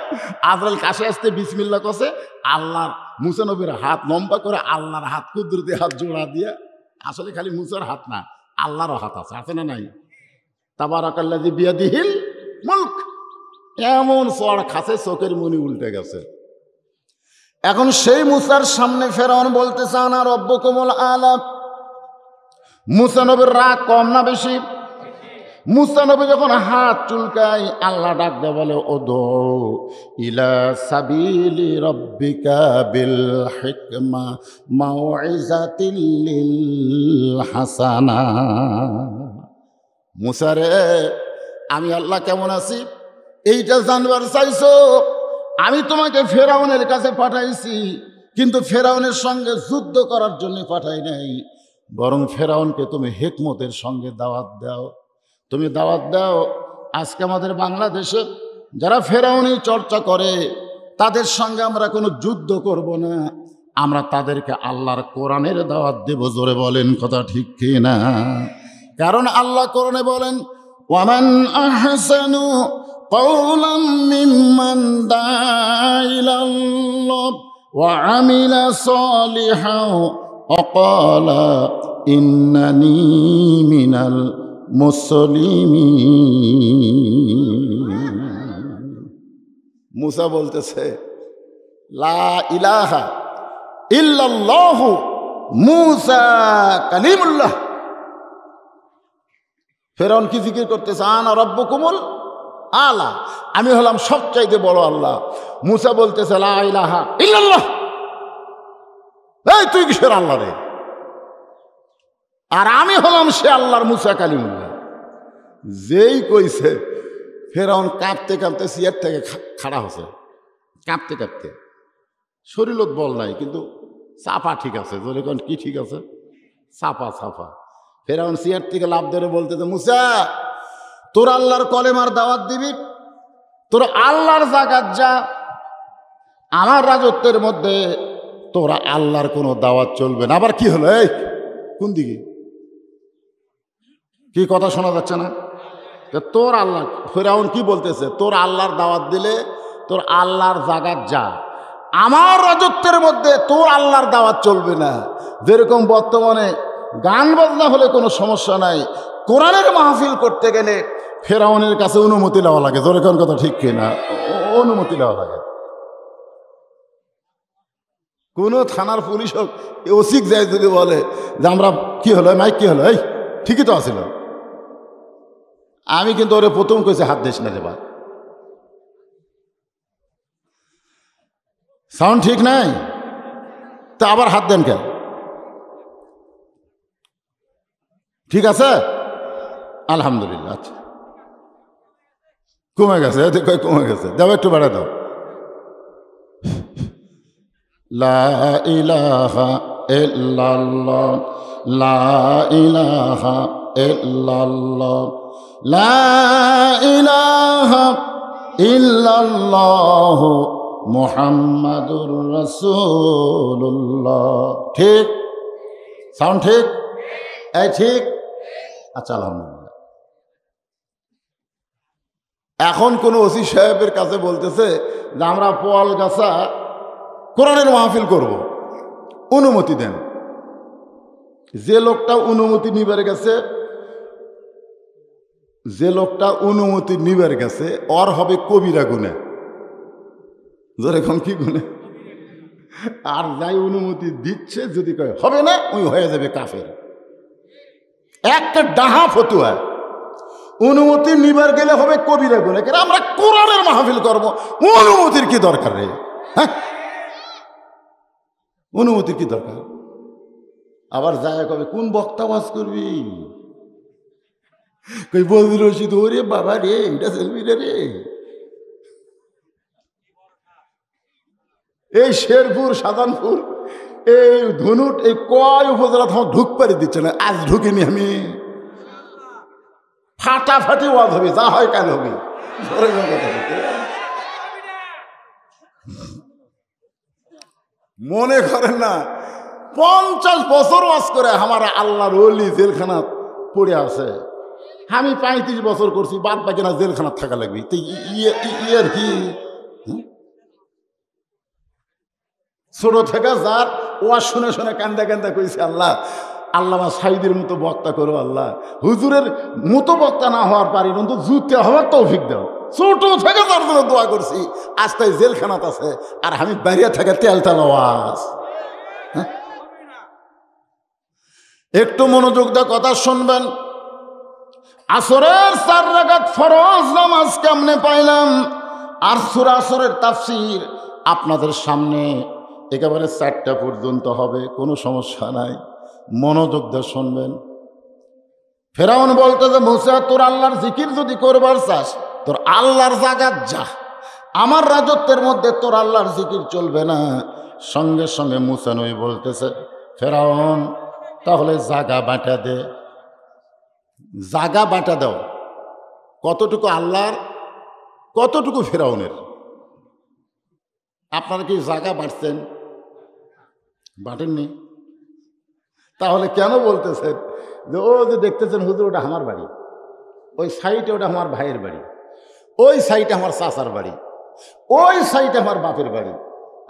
আজরাইল কাছে আসতে বিসমিল্লাহ কছে, আল্লাহর মুসা নবীর হাত লম্বা করে আল্লাহর হাত কুদরতি হাত জোড়া দিয়ে, আসলে খালি মুসার হাত না আল্লাহরও হাত আছে, আছে না নাই? তাবারাকাল্লাযী বিয়াদিহিল মুলক। এমন চড় খাসে চোখের মনি উল্টে গেছে। এখন সেই মুসার সামনে ফেরাউন বলতেছে আনা রব্বুকুমুল আলা। মুসা নবীর রাগ কম না বেশি? মুসা নবী যখন হাত চুলকায় আল্লাহ ডাক দেয় বলে ওদো ইলা সাবিলি রব্বিকা বিল হিকমা মাউইজাতিল লিল হাসানা। মুসা রে আমি আল্লাহ কেমন আছি এইটা জানবার চাইছো? আমি তোমাকে ফেরাউনের কাছে পাঠাইছি, কিন্তু ফেরাউনের সঙ্গে যুদ্ধ করার জন্য পাঠাই নাই, বরং ফেরাউনকে তুমি হিকমতের সঙ্গে দাওয়াত দাও। তুমি দাওয়াত দাও আজকে আমাদের বাংলাদেশে যারা ফেরাউনি চর্চা করে তাদের সঙ্গে আমরা কোনো যুদ্ধ করব না, আমরা তাদেরকে আল্লাহর কোরআনের দাওয়াত দেব। জোরে বলেন কথা ঠিক কি না? কারণ আল্লাহ কোরআনে বলেন ওয়ামান আহসানু কওলাম মিম্মান দাআ ইলাল্লাহ ওয়া আমিলা সালিহান ওয়া ক্বালা ইন্নানী মিনাল মুসলিমিন। মুসা বলতেছে লা ইলাহা ইল্লাল্লাহু মুসা কালিমুল্লাহ। ফেরাউন কি জিকির করতেছে আনা রব্বুকুমুল আলা, আমি হলাম সবচাইতে বড় আল্লাহ। মুসা বলতেছে লা ইলাহা ইল্লাল্লাহ। এই তুই কিসের আল্লাহ রে? আর আমি হলাম সে আল্লাহর মুসা কালিমুল্লাহ। যেই কইছে ফেরাউন কাঁপতে কাঁপতে চেয়ার থেকে খাড়া হচ্ছে, কাঁপতে কাঁপতে। শরীরত বল নাই, কিন্তু চাপা ঠিক আছে। যখন কি ঠিক আছে? চাপা চাপা। ফেরাউন সিয়ার থেকে লাভ ধরে বলতেছে, মুসা তোর আল্লাহর কলেমার দাওয়াত দিবি, তোর আল্লাহর জাগাত যা, আমার রাজত্বের মধ্যে তোরা আল্লাহর কোনো দাওয়াত চলবে না। আবার কি হলো? এই কোন দিকে কি কথা শোনা যাচ্ছে না? তোর আল্লাহ, ফেরাউন কি বলতেছে? তোর আল্লাহর দাওয়াত দিলে তোর আল্লাহর জাগাত যা, আমার রাজত্বের মধ্যে তোর আল্লাহর দাওয়াত চলবে না। যেরকম বর্তমানে গান বাজনা হলে কোনো সমস্যা নাই, কোরআনের মাহফিল করতে গেলে ফেরাউনের কাছে অনুমতি নেওয়া লাগে। যেরকম কথা ঠিক কিনা? অনুমতি নেওয়া লাগে। কোনো থানার পুলিশ হোক, ওসিক যায় যদি বলে যে আমরা কি হলো মাইক কি হলো, এই ঠিকই তো আছিল। আমি কিন্তু ওরে প্রথম কইছে হাত দিস না রে বা, সাউন্ড ঠিক নাই, তা আবার হাত দেন কেন? ঠিক আছে আলহামদুলিল্লাহ। আচ্ছা কমে গেছে, কমে গেছে, দাও একটু বাড়া দাও। লা ইলাহা ইল্লাল্লাহ, লা ইলাহা ইল্লাল্লাহ, লা ইলাহা ইল্লাল্লাহ মুহাম্মাদুর রাসূলুল্লাহ। ঠিক? সাউন্ড ঠিক? এই ঠিক? আচ্ছা আলহামদুলিল্লাহ। এখন কোন ওসি সাহেবের কাছে বলতেছে যে আমরা পোয়ালগাছা কোরআনের মাহফিল করব, অনুমতি দেন। যে লোকটা অনুমতি নিবার গেছে, যে লোকটা অনুমতি নিবার গেছে ওর হবে কবিরা গুনাহ। যেরকম কি গুনাহ? আর যাই অনুমতি দিচ্ছে যদি কয় হবে না, ওই হয়ে যাবে কাফের। একটা ডাহা ফতুয়া। অনুমতি নিবার গেলে হবে কবিরা গুনাহ। আমরা কোরআনের মাহফিল করব, অনুমতির কি দরকার রে? হ্যাঁ, অনুমতির কি দরকার? আবার যায় কবে কোন বক্তা ওয়াজ করবি, কই বলবি রশিদ, ওরে বাবা রে, এটা চলবি রে। এই শেরপুর, সাজানপুর, এই ধনুট, এই কয় উপজেলা তোমার ঢুক পারি দিচ্ছে না। আজ ঢুকিনি আমি। ফাটাফাটি ওয়াজ হবে, যা হয় কাল হবে। মনে করেন না 50 বছর ওয়াজ করে আমার আল্লাহর ওলি জেলখানা পড়ে আছে। আমি 35 বছর করছি, বাদ বাকি না জেলখানা থাকা লাগবে। তো ইয়ের কি ছোট থেকে যার ওয়াজ শুনে শুনে কান্দা কান্দা কইছে, আল্লাহ আল্লামা সাইদের মতো বক্তা করো, আল্লাহ হুজুরের মতো বক্তা না হওয়ার পারি, কিন্তু জুতে হওয়ার তৌফিক দাও। ছোট থেকে তার জন্য দোয়া করছি, আজ তাই জেলখানাত আছে, আর আমি বাইরে থেকে তেল তেল আওয়াজ। একটু মনোযোগ দিয়ে কথা শুনবেন। আসরের 4 রাকাত ফরজ নামাজ কেমনে পাইলাম, আর সূরা আসরের তাফসীর আপনাদের সামনে একেবারে 4টা পর্যন্ত হবে, কোনো সমস্যা নাই। মনোযোগ দিয়ে শুনবেন। ফেরাউন বলতে যে মুসা তোর আল্লাহর জিকির যদি করবার চাস, তোর আল্লাহর জাগাত যা, আমার রাজত্বের মধ্যে তোর আল্লাহর জিকির চলবে না। সঙ্গে সঙ্গে মুসা নবী বলতেছে, ফেরাউন তাহলে জাগা বাঁটা দে, জাগা বাঁটা দাও। কতটুকু আল্লাহর, কতটুকু ফেরাউনের? আপনারা কি জাগা বাঁটছেন? বাঁটেননি? তাহলে কেন বলতেছেন যে ও যে দেখতেছেন হুজুর ওটা আমার বাড়ি, ওই সাইডে ওটা আমার ভাইয়ের বাড়ি, ওই সাইডে আমার চাচার বাড়ি, ওই সাইডে আমার বাপের বাড়ি,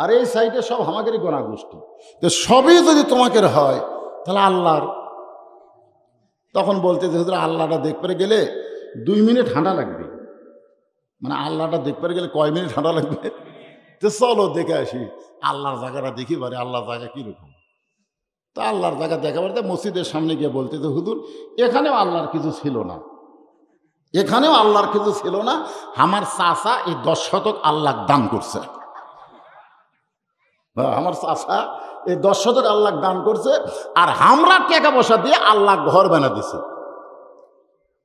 আর এই সাইডে সব আমাদেরই গোনা গোষ্ঠী, তো সবই যদি তোমাকে হয় তাহলে আল্লাহর। তখন বলতে যে হুজুর আল্লাহটা দেখতে গেলে 2 মিনিট হাঁটা লাগবে। মানে আল্লাহটা দেখতে গেলে কয় মিনিট হাঁটা লাগবে? তো চলো দেখে আসি, আল্লাহর জায়গাটা দেখি পারে, আল্লাহর জায়গা কীরকম। তা আল্লাহর জায়গা দেখা পারে মসজিদের সামনে গিয়ে বলতে যে হুজুর এখানেও আল্লাহর কিছু ছিল না, এখানেও আল্লাহর কিছু ছিল না, আমার চাচা এই 10 শতক আল্লাহ দান করছে। আমার চাচা এই 10 শতক আল্লাহ দান করছে, আর আমরা টাকা পয়সা দিয়ে আল্লাহ ঘর বানা দিছে।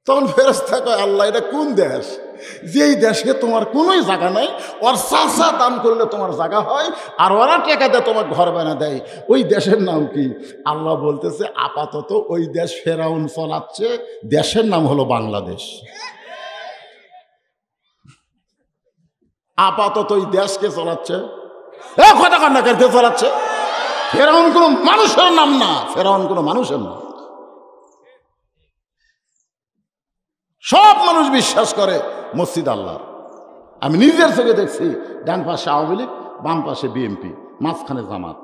তখন ফেরেশতা কয় আল্লাহ এটা কোন দেশ? যেই দেশে তোমার কোনোই জায়গা নাই, ওর চাষা দান করলে তোমার জায়গা হয়, আর ওরা টাকা দিয়ে তোমার ঘর বানা দেয়, ওই দেশের নাম কি? আল্লাহ বলতেছে আপাতত ওই দেশ ফেরাউন চালাচ্ছে, দেশের নাম হলো বাংলাদেশ। আপাতত ওই দেশকে চালাচ্ছে, কথা কান্না করতে চালাচ্ছে। ফেরাউন কোনো মানুষের নাম না, ফেরাউন কোনো মানুষের নাম। সব মানুষ বিশ্বাস করে মসজিদ আল্লাহর। আমি নিজের চোখে দেখছি, ডান পাশে আওয়ামী লীগ, বাম পাশে বিএনপি, মাঝখানে জামাত,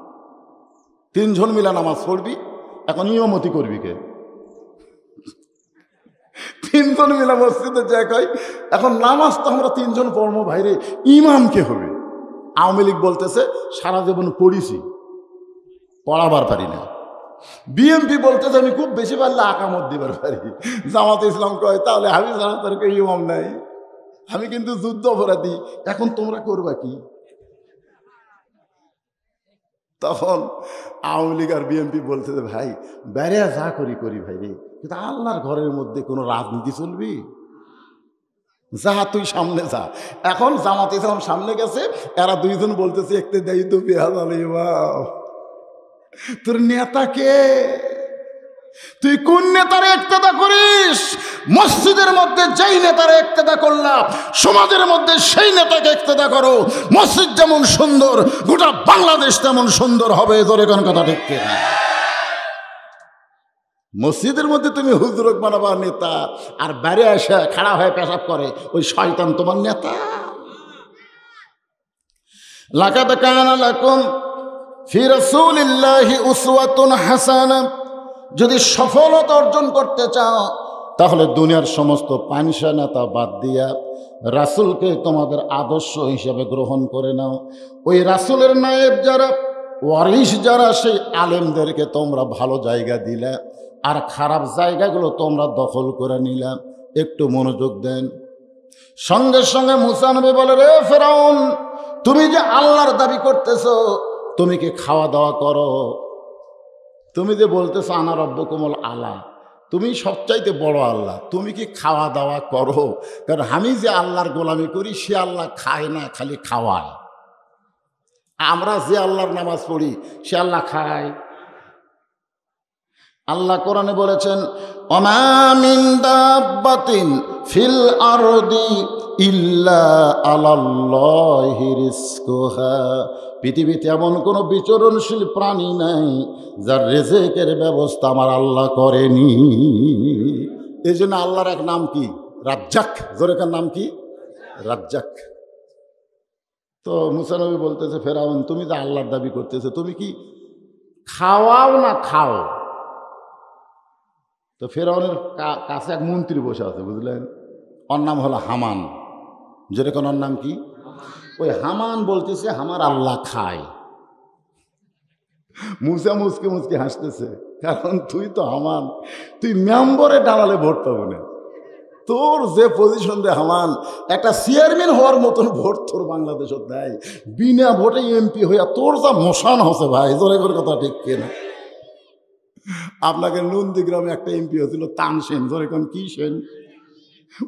তিনজন মিলা নামাজ পড়বি। এখন ইমামতি করবি কে? তিনজন মিলা মসজিদে যায় কয় এখন নামাজ তো আমরা তিনজন পড়বো, ভাইরে ইমাম কে হবে? আওয়ামী লীগ বলতেছে সারা জীবন পড়িছি, পড়াবার পারি না। বিএনপি বলতেছে আমি খুব বেশি পারলে আকামত দিবার পারি। জামাত ইসলাম কয় তাহলে আমি জানা তার কেউ ইমাম নাই, আমি কিন্তু যুদ্ধ অপরাধী, এখন তোমরা করবা কি? তখন আওয়ামী লীগ আর বিএনপি বলতেছে ভাই বেড়ে যা করি করি ভাই রে, কিন্তু আল্লাহর ঘরের মধ্যে কোনো রাজনীতি চলবি? যা তুই সামনে যা। এখন জামাত ইসলাম সামনে গেছে, এরা দুইজন বলতেছে একটু দেয় তো বেহাল, তোর নেতা কে? তুই কোন নেতারে ইক্তেদা করিস? মসজিদের মধ্যে যেই নেতারে ইক্তেদা করলাম, সমাজের মধ্যে সেই নেতাকে ইক্তেদা করো। মসজিদ যেমন সুন্দর, গোটা বাংলাদেশ তেমন সুন্দর হবে। জোরে কোন কথা ঠিক কিনা? মসজিদের মধ্যে তুমি হুজুরক বানাবা নেতা, আর বাইরে এসে খাড়া হয়ে পেশাব করে ওই শয়তান তোমার নেতা। লাকাদ কানা লাকুম ফি রাসূলিল্লাহি উসওয়াতুন হাসানা। যদি সফলতা অর্জন করতে চাও তাহলে দুনিয়ার সমস্ত পানসা নেতা বাদ দিয়া রাসূলকে তোমাদের আদর্শ হিসেবে গ্রহণ করে নাও। ওই রাসূলের নায়েব যারা, ওয়ারিস যারা, সেই আলেমদেরকে তোমরা ভালো জায়গা দিলে, আর খারাপ জায়গাগুলো তোমরা দখল করে নিলে। একটু মনোযোগ দেন। সঙ্গে সঙ্গে মুসা নবী বলে, রে ফেরাউন, তুমি যে আল্লাহর দাবি করতেছো, তুমি কি খাওয়া দাওয়া করো? তুমি যে বলতেছো আনা রব্বুকুমুল আলা, তুমি সবচাইতে বড় আল্লাহ, তুমি কি খাওয়া দাওয়া করো? কারণ আমি যে আল্লাহর গোলামি করি সে আল্লাহ খায় না, খালি খাওয়ায়। আমরা যে আল্লাহর নামাজ পড়ি সে আল্লাহ খায়। আল্লাহ কোরআনে বলেছেন, ওমা মিন দাব্বাতিন ফিল আরদি ইল্লা আলাল্লাহি রিজকুহা। পৃথিবীতে এমন কোনো বিচরণশীল প্রাণী নাই যার রিজেকের ব্যবস্থা আমার আল্লাহ করেনি। এই জন্য আল্লাহর এক নাম কি? রাজ্জাক। জোরেকার নাম কি? রাজ্জাক। তো মুসা নবী বলতেছে, ফেরাউন, তুমি যে আল্লাহর দাবি করতেছো, তুমি কি খাওয়াও না খাও? তো ফেরাউনের কাছে এক মন্ত্রী বসে আছে, বুঝলেন? ওর নাম হলো হামান। যেরকম ওর নাম কি? ওই হামান বলতেছে আমার আল্লাহ খায়। মুসা মুসকে মুসকে হাসতেছে, কারণ তুই তো হামান, তুই মেম্বরে দাঁড়ালে ভোট পাবো না। তোর যে পজিশন রে হামান, একটা চেয়ারম্যান হওয়ার মতন ভোট তোর বাংলাদেশত দেয়, বিনা ভোটে এমপি হইয়া তোর যা মশান হচ্ছে ভাই। জোরে করে কথা ঠিক কিনা? আপনাকে নন্দীগ্রামে একটা এমপি হয়েছিল তানসেন। জোরে কোন কি সেন?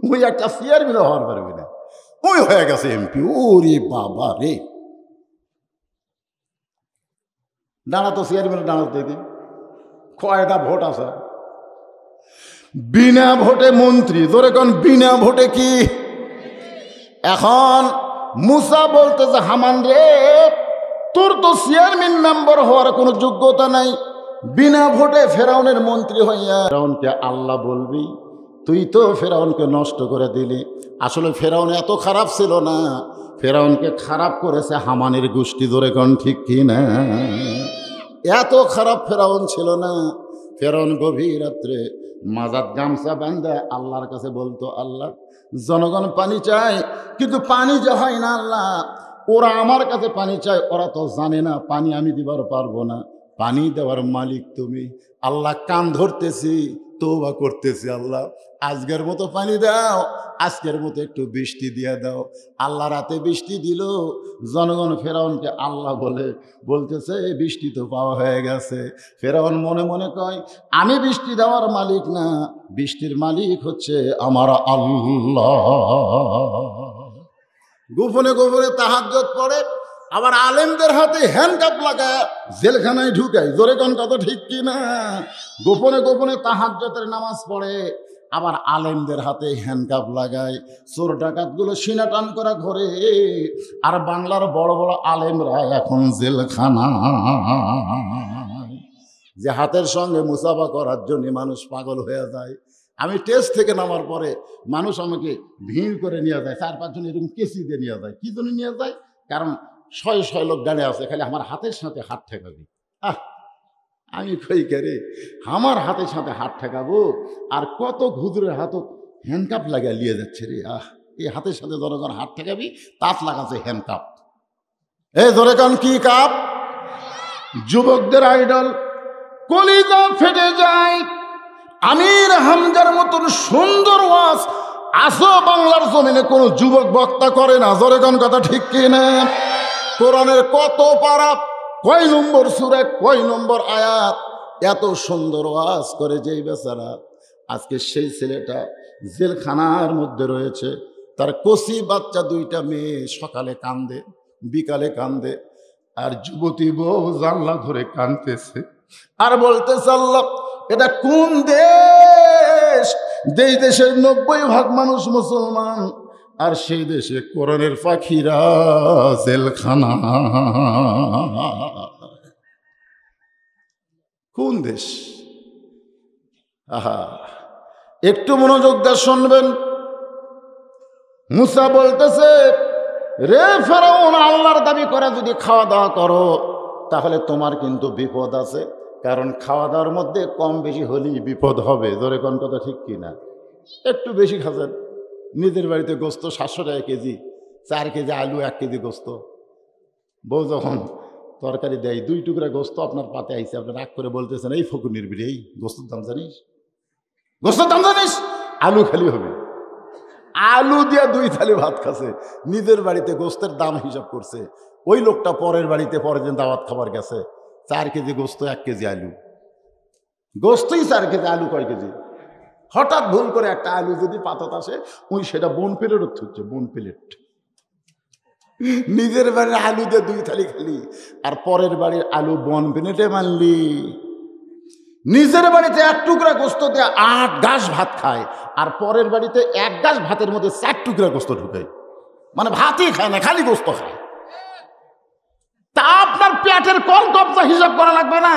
ওই একটা চেয়ারম্যান হওয়ার পারবি না, ওই হয়ে গেছে এমপি। ওরে বাবা রে, দাঁড়াতো চেয়ারম্যান দাঁড়াতে দেখি কয়টা ভোট আছে? বিনা ভোটে মন্ত্রী। জোরে কোন বিনা ভোটে কি? এখন মুসা বলতেছে, হামান রে, তোর তো চেয়ারম্যান মেম্বার হওয়ার কোনো যোগ্যতা নাই, বিনা ভোটে ফেরাউনের মন্ত্রী হইয়া ফেরাউনকে আল্লাহ বলবি? তুই তো ফেরাউনকে নষ্ট করে দিলি। আসলে ফেরাউন এত খারাপ ছিল না, ফেরাউনকে খারাপ করেছে হামানের গোষ্ঠী। জোরে কোন ঠিক কি না? এত খারাপ ফেরাউন ছিল না। ফেরাউন গভীর রাত্রে মাজাত গামছা বান্ধা আল্লাহর কাছে বলতো, আল্লাহ, জনগণ পানি চায়, কিন্তু পানি যে হয় না আল্লাহ। ওরা আমার কাছে পানি চায়, ওরা তো জানে না পানি আমি দিবার পারবো না, পানি দেওয়ার মালিক তুমি। আল্লাহ, কান ধরতেছি, তওবা করতেছি, আল্লাহ আজকের মতো পানি দাও, আজকের মতো একটু বৃষ্টি দিয়ে দাও। আল্লাহ রাতে বৃষ্টি দিল। জনগণ ফেরাউনকে আল্লাহ বলতেছে বৃষ্টি তো পাওয়া হয়ে গেছে। ফেরাউন মনে মনে কয়, আমি বৃষ্টি দেওয়ার মালিক না, বৃষ্টির মালিক হচ্ছে আমার আল্লাহ। গোপনে গোপনে তাহাজ্জুদ পড়ে, আবার আলেমদের হাতে হ্যান্ডকাপ লাগায় জেলখানায় ঢুকায়। জোরে কোন কথা ঠিক কিনা? গোপনে গোপনে তাহাজ্জুদের নামাজ পড়ে, আবার আলেমদের হাতে হ্যান্ডকাপ লাগায়। চোর ডাকাতগুলো সিনা টান করা ঘরে, আর বাংলার বড় বড় আলেমরা এখন জেলখানা। যে হাতের সঙ্গে মুসাফা করার জন্য মানুষ পাগল হয়ে যায়। আমি টেস্ট থেকে নামার পরে মানুষ আমাকে ভিড় করে নিয়ে যায়, 4-5 জন এরকম কেসি দিয়ে নিয়ে যায়। কি জন্য নিয়ে যায়? কারণ 100 লোক দাঁড়িয়ে আছে, খালি আমার হাতের সাথে হাত ঠেকাবি। আমি কই করে আমার হাতের সাথে হাত ঠেকাবো, আর কত হুজুরের হাতও হ্যান্ডকাপ লাগিয়ে নিয়ে যাচ্ছে রে। এই হাতের সাথে জনগণ হাত ঠেকাবি, তাস লাগাচ্ছে হ্যান্ডকাপ। ধরে কান কি কাপ? যুবকদের আইডল। কলিজা ফেটে যায়। আমির হামজার মতন সুন্দর ওয়াজ আসো বাংলার জমিনে কোন যুবক বক্তা করে না। জোরে কোন কথা ঠিক কিনা? কোরআনের কত পারা, কয় নম্বর সূরা, কয় নম্বর আয়াত, এত সুন্দর ওয়াজ করে যেই বেচারা আজকে সেই ছেলেটা জেলখানার মধ্যে রয়েছে। তার কচি বাচ্চা 2টা মেয়ে সকালে কান্দে, বিকালে কান্দে, আর যুবতী বউ জানলা ধরে কাঁদতেছে আর বলতেছে, আল্লাহ এটা কোন দেশ? যেই দেশের 90% মানুষ মুসলমান, আর সেই দেশে কোরআনের পাখিরা জেলখানা। কোন দেশ? একটু মনোযোগ দিয়ে শুনবেন। মুসা বলতেছে, রে ফেরাউন, আল্লাহর দাবি করে যদি খাওয়া দাওয়া করো তাহলে তোমার কিন্তু বিপদ আছে। কারণ খাওয়া দাওয়ার মধ্যে কম বেশি হলেই বিপদ হবে। জোরে কোন কথা ঠিক কিনা? একটু বেশি খাচ্ছেন, নিজের বাড়িতে গোস্ত 700 টাকা কেজি, 4 কেজি আলু, 1 কেজি গোস্ত। বউ যখন তরকারি দেয় 2 টুকরা গোস্ত আপনার পাতে আইছে, আপনি রাগ করে বলতেছেন, এই ফকুনির বিড়ি, এই গোস্তের দাম জানিস? গোস্তের দাম জানিস? আলু খালি হবে। আলু দিয়ে 2 থালি ভাত খাচ্ছে। নিজের বাড়িতে গোস্তের দাম হিসাব করছে। ওই লোকটা পরের বাড়িতে পরের দিন দাওয়াত খাবার গেছে, 4 কেজি গোস্ত, 1 কেজি আলু। গোস্তই 4 কেজি, আলু কয় কেজি? হঠাৎ ভুল করে একটা আলু যদি পাতত আসে, ওই সেটা বোন প্লেট হচ্ছে, বোন প্লেট। নিজের বাড়ির আলু দিয়ে 2 থালি খালি, আর পরের বাড়ির আলু বন প্লেটে মানলি। নিজের বাড়িতে 1 টুকরা গোস্ত দিয়ে 8 গাছ ভাত খায়, আর পরের বাড়িতে 1 গাছ ভাতের মধ্যে 4 টুকরা গোস্ত ঢুকায়। মানে ভাতই খায় না, খালি গোস্ত খায়। তা আপনার পেটের কল কবজা হিসাব করা লাগবে না,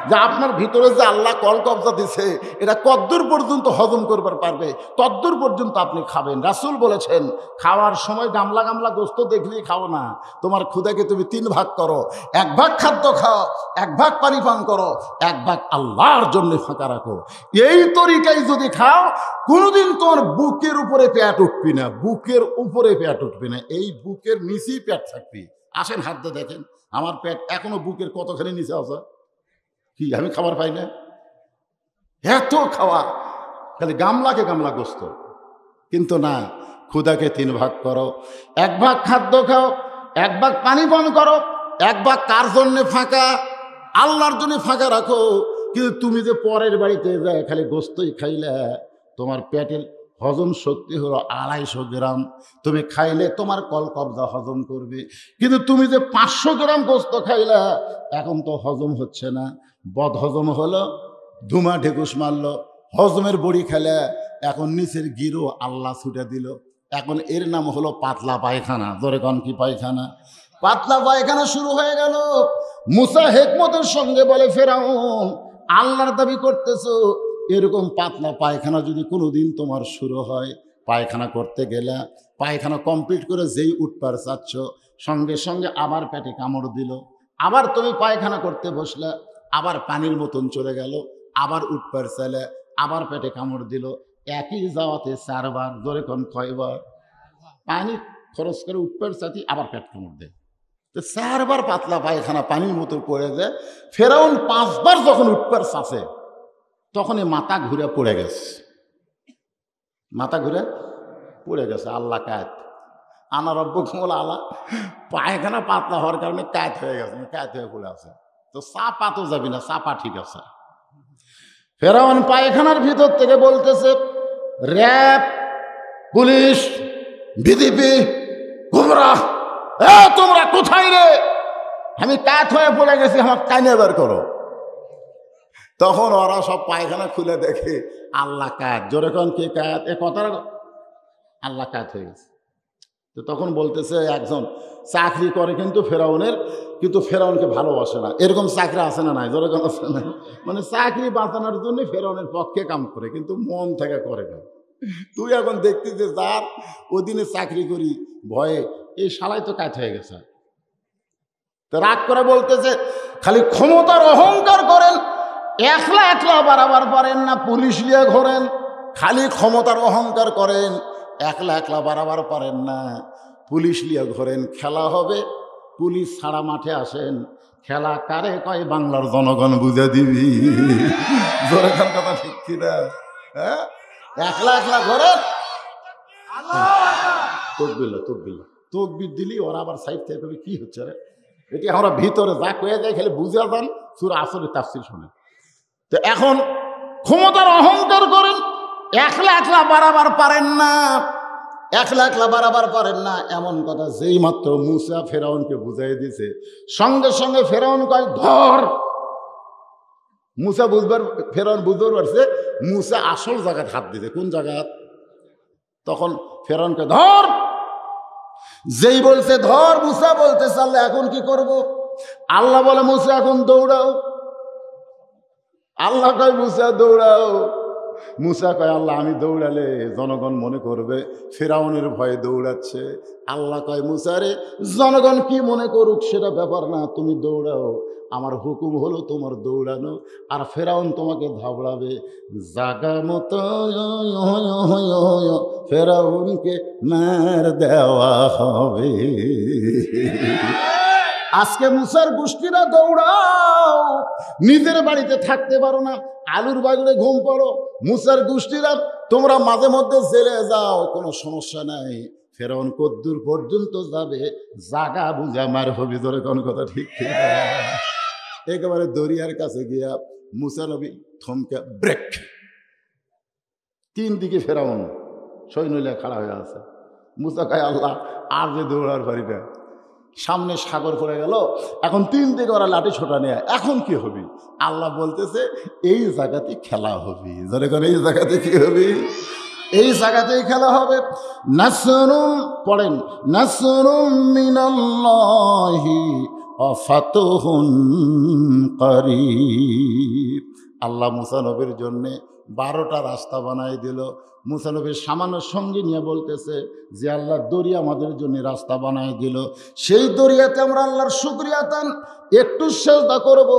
যে আপনার ভিতরে যে আল্লাহ কল কবজা দিছে এটা কদ্দূর পর্যন্ত হজম করবার পারবে, তদ্দূর পর্যন্ত আপনি খাবেন। রাসূল বলেছেন, খাওয়ার সময় গামলা গামলা গোস্ত দেখলেই খাও না। তোমার ক্ষুধাকে তুমি 3 ভাগ করো, 1 ভাগ খাদ্য খাও, 1 ভাগ পানি পান করো, 1 ভাগ আল্লাহর জন্য ফাঁকা রাখো। এই তরিকায় যদি খাও, কোনোদিন তোমার বুকের উপরে পেট উঠবি না, বুকের উপরে পেট উঠবে না, এই বুকের নিচেই পেট থাকবি। আসেন হাত দিয়ে দেখেন, আমার পেট এখনো বুকের কতখানি নিচে আছে। কি আমি খাবার পাই না? এত খাওয়া, খালি গামলাকে গামলা গোস্ত। কিন্তু না, ক্ষুধাকে 3 ভাগ করো, 1 ভাগ খাদ্য খাও, 1 ভাগ পানি পান করো, 1 ভাগ কার জন্যে ফাঁকা? আল্লাহর জন্য ফাঁকা রাখো। কিন্তু তুমি যে পরের বাড়িতে যায় খালি গোস্তই খাইলে, তোমার পেটের হজম শক্তি হলো 250 গ্রাম। তুমি খাইলে তোমার কল কবজা হজম করবে। কিন্তু তুমি যে 500 গ্রাম গোস্ত খাইলা, এখন তো হজম হচ্ছে না, বদ হজম হলো, ধুমা ঢেকুস মারলো। হজমের বড়ি খেলে এখন নিচের গিরো আল্লাহ ছুটে দিল। এখন এর নাম হলো পাতলা পায়খানা। জোরে কন কি পায়খানা? পাতলা পায়খানা শুরু হয়ে গেল। মুসা হিকমতের সঙ্গে বলে, ফেরাউন, আল্লাহর দাবি করতেছো, এরকম পাতলা পায়খানা যদি কোনোদিন তোমার শুরু হয়, পায়খানা করতে গেলে, পায়খানা কমপ্লিট করে যেই উঠবার চাচ্ছ, সঙ্গে সঙ্গে আবার পেটে কামড় দিল, আবার তুমি পায়খানা করতে বসলে, আবার পানির মতন চলে গেল, আবার উঠবার চাইলে, আবার পেটে কামড় দিল। একই যাওয়াতে 4 বার। জোরে কোন কয়বার? পানি খরচ করে উঠবার চাতি আবার পেট কামড় দেয়। তো 4 বার পাতলা পায়খানা পানির মতো পড়ে যায়। ফেরাউন 5 বার যখন উঠবার চাষে, তখনই মাথা ঘুরে পড়ে গেছে, মাথা ঘুরে পড়ে গেছে। আল্লাহ কায়েত, আনা রব্বুকুমুল আলা, পায়খানা পাতলা হওয়ার কারণে কায়েত হয়ে গেছে, কায়েত হয়ে পড়ে আছে। তো চাপা তো যাবি না, চাপা ঠিক আছে। ফেরাউন পায়খানার ভিতর থেকে বলতেছে, র্যাব, পুলিশ, বিজিবি, গুমরা, তোমরা কোথায় রে? আমি কায়েত হয়ে পড়ে গেছি, আমার টাইনে বের করো। তখন ওরা সব পায়খানা খুলে দেখে আল্লাহ কায়েত। জোরে কোন কে কায়েত? এ কথাটা আল্লাহ কায়েত হয়ে গেছে। তো তখন বলতেছে একজন চাকরি করে কিন্তু ফেরাউনের, কিন্তু ফেরাউনকে ভালোবাসে না। এরকম চাকরি আছে না নাই? জোরে কোন আছে না? মানে চাকরি বাঁচানোর জন্য ফেরাউনের পক্ষে কাম করে, কিন্তু মন থেকে করে না। তুই এখন দেখতেছে যার ওদিনে চাকরি করি ভয়ে, এই শালাই তো কাজ হয়ে গেছে। তো রাগ করে বলতেছে, খালি ক্ষমতার অহংকার করেন, একলা একলা বাড়াবার পারেন না, পুলিশ নিয়ে ঘোরেন। খালি ক্ষমতার অহংকার করেন, একলা একলা বাড়াবার পারেন না, পুলিশ নিয়ে ঘোরেন। খেলা হবে, পুলিশ ছাড়া মাঠে আসেন। খেলা কারে কয়? বাংলার জনগণ বুঝে দিবি। জোরে কথা ঠিক কিনা? হ্যাঁ, একলা একলা ঘোরেন। তকবির দিলি ওরা আবার সাইড থেকে কবি কি হচ্ছে রে, এটি আমরা ভিতরে যা কয়ে যাই খালি বুঝে যান, সূরা আসরের তাফসীর শুনে। তো এখন ক্ষমতার অহংকার করেন, একলা একলা বাড়াবার পারেন না, একলা একলা বাড়াবার পারেন না। এমন কথা যেই মাত্র মুসা ফেরাউনকে বুঝাই দিছে, সঙ্গে সঙ্গে ফেরাউন কয় ধর। মুসা বুঝবার, ফেরাউন বুঝবার পারছে মুসা আসল জায়গায় হাত দিতে। কোন জায়গায়? তখন ফেরাউনকে ধর। যেই বলছে ধর, মুসা বলতে চাল্লে এখন কি করব? আল্লাহ বলে মুসা এখন দৌড়াও। আল্লাহ কয় মুসা দৌড়াও। মুসা কয় আল্লাহ আমি দৌড়ালে জনগণ মনে করবে ফেরাউনের ভয়ে দৌড়াচ্ছে। আল্লাহ কয় মুসা রে, জনগণ কি মনে করুক সেটা ব্যাপার না, তুমি দৌড়াও। আমার হুকুম হলো তোমার দৌড়ানো, আর ফেরাউন তোমাকে ধাবড়াবে। জাগা মতো ফেরাউনকে মার দেওয়া হবে। আজকে মুসার গোষ্ঠীরা দৌড়াও, নিজের বাড়িতে থাকতে পারো না, আলুর বাগুড়ে ঘুম পড়ো। মুসার গোষ্ঠীরা তোমরা মাঝে মধ্যে জেলে যাও, কোনো সমস্যা নাই। ফেরাউন কদ্দুর পর্যন্ত যাবে, জাগা বুঝা মার হবে। ধরে কোন কথা ঠিক ঠিক। একেবারে দরিয়ার কাছে গিয়া মুসা নবী থমকে ব্রেক। তিন দিকে ফেরাউন সৈন্যরা খাড়া হয়ে আছে। মুসা কয় আল্লাহ আর যে দৌড়ার পারি না, সামনে সাগর পড়ে গেল, এখন তিন দিকে ওরা লাঠি ছোটা নেয়, এখন কি হবে? আল্লাহ বলতেছে এই জায়গাতেই খেলা হবে। যারা করে এই জায়গাতে কি হবে? এই জায়গাতেই খেলা হবে। নাসরুম পড়েন, নাসরুম মিনাল্লাহি ওয়া ফাতহুন করিব। আল্লাহ মুসা নবীর জন্যে 12টা রাস্তা বানাই দিল। মুসা নবীর সামান্য সঙ্গী নিয়ে বলতেছে যে আল্লাহ দরিয়া আমাদের জন্য রাস্তা বানাই দিল, সেই দরিয়াতে আমরা আল্লাহর শুকরিয়া আদান একটু সেজদা করব।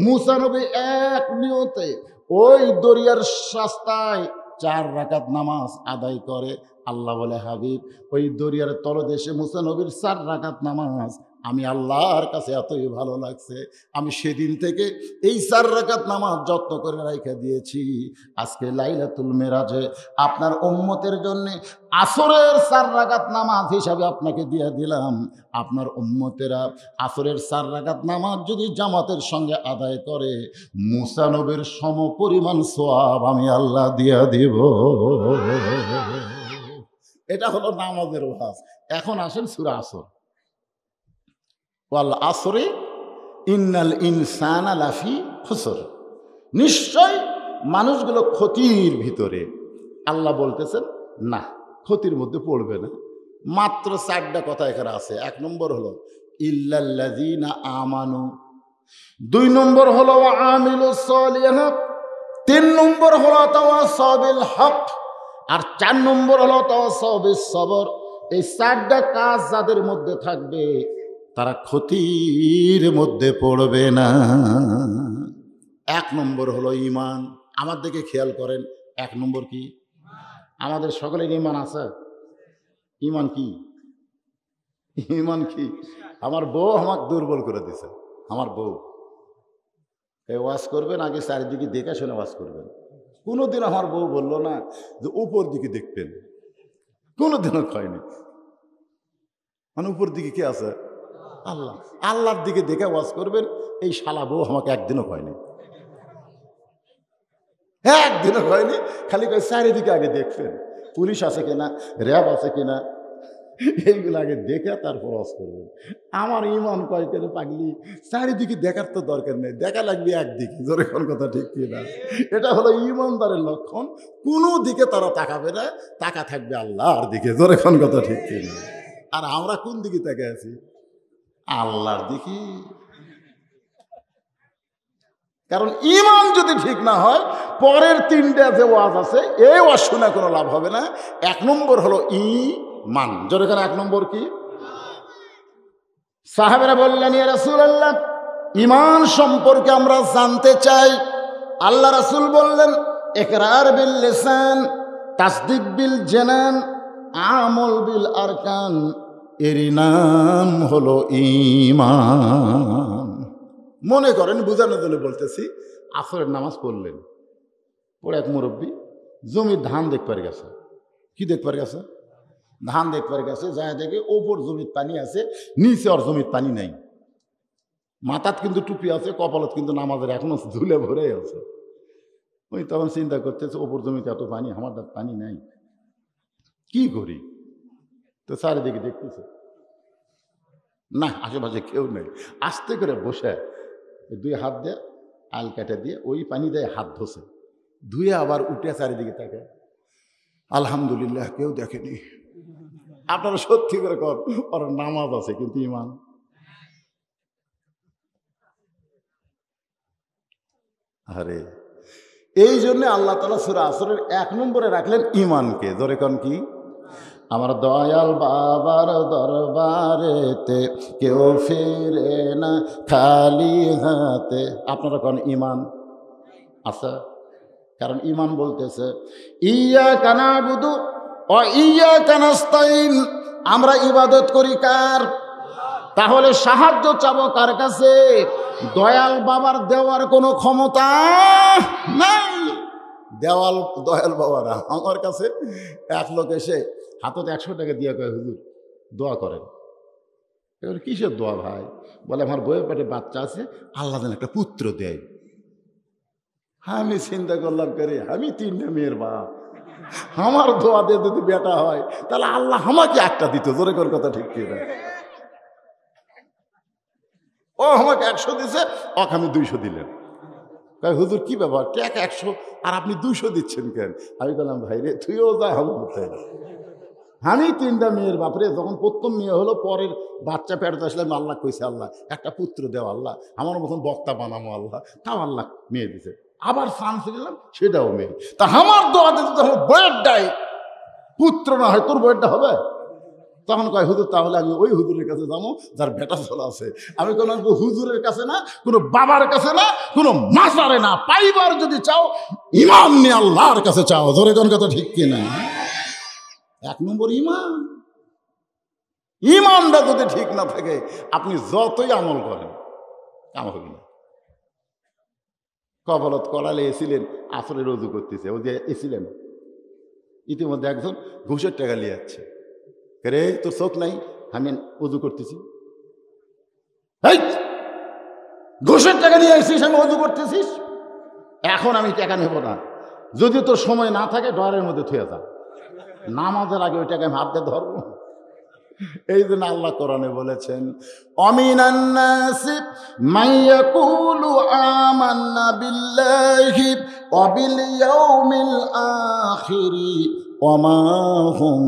মুসা নবী এক নিয়তে ওই দরিয়ার রাস্তায় 4 রাকাত নামাজ আদায় করে। আল্লাহ বলে হাবিব, ওই দরিয়ার তলদেশে মুসা নবীর 4 রাকাত নামাজ আমি আল্লাহর কাছে এতই ভালো লাগছে, আমি সেদিন থেকে এই 4 রাকাত নামাজ যত্ন করে রাইখা দিয়েছি। আজকে লাইলাতুল মেরাজে আপনার উম্মতের জন্য আসরের 4 রাকাত নামাজ হিসাবে আপনাকে দিয়ে দিলাম। আপনার উম্মতেরা আসরের 4 রাকাত নামাজ যদি জামাতের সঙ্গে আদায় করে, মুসা নবীর সম পরিমাণ সওয়াব আমি আল্লাহ দিয়া দিব। এটা হলো নামাজের ওয়াজ। এখন আসেন সূরা আসর। ওয়াল আসরে ইন্নাল ইনসানা লাফি খুসর, নিশ্চয় মানুষগুলো ক্ষতির ভিতরে। আল্লাহ বলতেছেন না, ক্ষতির মধ্যে পড়বে না। মাত্র 4টা কথা এখানে আছে। 1 নম্বর হলো ইল্লাল্লাযীনা আমানু, 2 নম্বর হলো আমিলুস সালিহাত, 3 নম্বর হলো তাওয়াসাউ বিল হক, আর 4 নম্বর হলো তাওয়াসাউ বিস সবর। এই 4টা কাজ যাদের মধ্যে থাকবে তারা ক্ষতির মধ্যে পড়বে না। 1 নম্বর হলো ঈমান। আমার দিকে খেয়াল করেন, 1 নম্বর কি? আমাদের সকলের ঈমান আছে। ঈমান কি? ঈমান কি? আমার বউ আমাকে দুর্বল করে দিছে। আমার বউ এই ওয়াজ করবেন আগে চারিদিকে দেখে শুনে ওয়াজ করবেন। কোনোদিন আমার বউ বললো না যে উপর দিকে দেখবেন, কোনোদিনও কয়নি। মানে উপর দিকে কে আছে? আল্লাহ। আল্লাহর দিকে দেখে ওয়াজ করবেন। এই শালা বউ আমাকে একদিনও কয়নি, একদিনও কয়নি। খালি কয় চারিদিকে আগে দেখবেন, পুলিশ আছে কিনা, র্যাব আছে কিনা, এইগুলো আগে দেখে তারপর ওয়াজ করবেন। আমার ইমান কয় কেন পাগলি, চারিদিকে দেখার তো দরকার নেই, দেখা লাগবে একদিকে। জোরে কোন কথা ঠিক কিনা? এটা হলো ইমানদারের লক্ষণ। কোনো দিকে তারা তাকাবে না, তাকা থাকবে আল্লাহর দিকে। জোরে কোন কথা ঠিক কিনা? আর আমরা কোন দিকে তাকে আছি? আল্লাহর দিকে। কারণ ইমান যদি ঠিক না হয়, পরের তিনটা যে ওয়াজ আছে এই ওয়াজ শুনে কোনো লাভ হবে না। এক নম্বর হলো ঈমান। জোরে করে এক নম্বর কি? সাহাবেরা বললেন, ইয়া রাসূলুল্লাহ, ঈমান সম্পর্কে আমরা জানতে চাই। আল্লাহ রাসূল বললেন, ইকরার বিল লিসান, তাসদিক বিল জানান, আমল বিল আরকান। এরই নাম হলো ঈমান। মনে করেন, বুঝানোর জন্য বলতেছি, আসরের নামাজ পড়লেন, পড়ে এক মুরব্বী জমির ধান দেখবার গেছে। কি দেখবার গেছে? ধান দেখবার গেছে। যায় দেখে ওপর জমির পানি আছে, নিচে আর জমির পানি নাই। মাথাত কিন্তু টুপি আছে, কপালত কিন্তু নামাজের এখনো ধুলে ভরে আছে। ওই তখন চিন্তা করতেছে, ওপর জমিতে এত পানি, আমার পানি নাই, কি করি? তো চারিদিকে দেখতেছে, না আশেপাশে কেউ নেই। আস্তে করে বসে দুই হাত দিয়ে আল কাটা দিয়ে ওই পানি দিয়ে হাত ধসে, ধুয়ে আবার উঠে চারিদিকে তাকে, আলহামদুলিল্লাহ কেউ দেখেনি। আপনারা সত্যি করে কর, ওর নামাজ আছে কিন্তু ঈমান। আরে এই জন্য আল্লাহ তাআলা সূরা আসরের 1 নম্বরে রাখলেন ঈমানকে। জোরে কোন কি? আমার দয়াল বাবার দরবারেতে কেউ ফিরে না খালি হাতে। আপনারা কোন ঈমান আছে? কারণ ঈমান বলতেছে ইয়্যাকা না'বুদু ওয়া ইয়্যাকা নাস্তাইন। আমরা ইবাদত করি কার? তাহলে সাহায্য চাবো কার কাছে? দয়াল বাবার দেওয়ার কোনো ক্ষমতা নাই। দেওয়াল দয়াল বাবারা আমার কাছে। এক লোক এসে হাতত 100 টাকা দিয়ে কয়, হুজুর দোয়া করেন। এবার কিসের দোয়া ভাই? বলে আমার বইয়ের পেটে বাচ্চা আছে, আল্লাহ যেন একটা পুত্র দেয়। আমি চিন্তা করলাম, করে আমি 3টা মেয়ের বাপ, আমার দোয়া দিয়ে যদি বেটা হয় তাহলে আল্লাহ আমাকে একটা দিত। জোরে কোন কথা ঠিক কিনা? ও আমাকে 100 দিছে, ওকে আমি 200 দিলেন। কয় হুজুর কি ব্যাপার, টাকা 100 আর আপনি 200 দিচ্ছেন কেন? আমি বললাম, ভাই রে তুইও যা আমার মতো। আমি 3টা মেয়ের বাপরে, যখন প্রথম মেয়ে হলো, পরের বাচ্চা পেটে আসলে আল্লাহ কইছে, আল্লাহ একটা পুত্র দেও, আল্লাহ আমার মতন বক্তা বানামো, আল্লাহ তাও আল্লাহ মেয়ে দিছে। আবার চান্স দিলাম, সেটাও মেয়ে। তা আমার দোয়া দিতে তখন বয়ের ডাই পুত্র না হয়, তোর বয়েরটা হবে? তখন কয়, হুজুর তাহলে আমি ওই হুজুরের কাছে যাবো যার বেটা চলা আছে। আমি কোনো হুজুরের কাছে না, কোনো বাবার কাছে না, কোনো মাজারে না, পাইবার যদি চাও ঈমান নিয়ে আল্লাহর কাছে চাও। জোরে কোন কথা ঠিক কিনা? 1 নম্বর ঈমান। ঈমানটা যদি ঠিক না থাকে, আপনি যতই আমল করেন কাম হবে না। কপালত করালে এসিলেন, আসরের রুজু করতেছে, ও যে এসিলেন, ইতিমধ্যে একজন ঘুষের টাকা নিয়ে যাচ্ছে। রে তোর চোখ নাই, আমি উজু করতেছি। এই ঘুষের টাকা নিয়ে আসছিস, আমি উজু করতেছিস, এখন আমি টাকা নেব না। যদি তোর সময় না থাকে ডয়ারের মধ্যে থুয়ে যা, নামাজের আগে ওই টাকা আমি হাত দিয়ে ধরবো। এই জন্য আল্লাহ কোরআনে বলেছেন, অমিনান নাসি মাইয়াকুলু আমান্না বিল্লাহি ওয়া বিল ইয়াউমিল আখিরি ওয়া মা হুম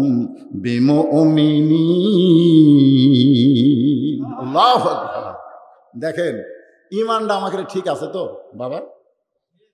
বিমুমিনিন। আল্লাহু আকবার। দেখেন ঈমানটা আমাকে ঠিক আছে তো বাবা?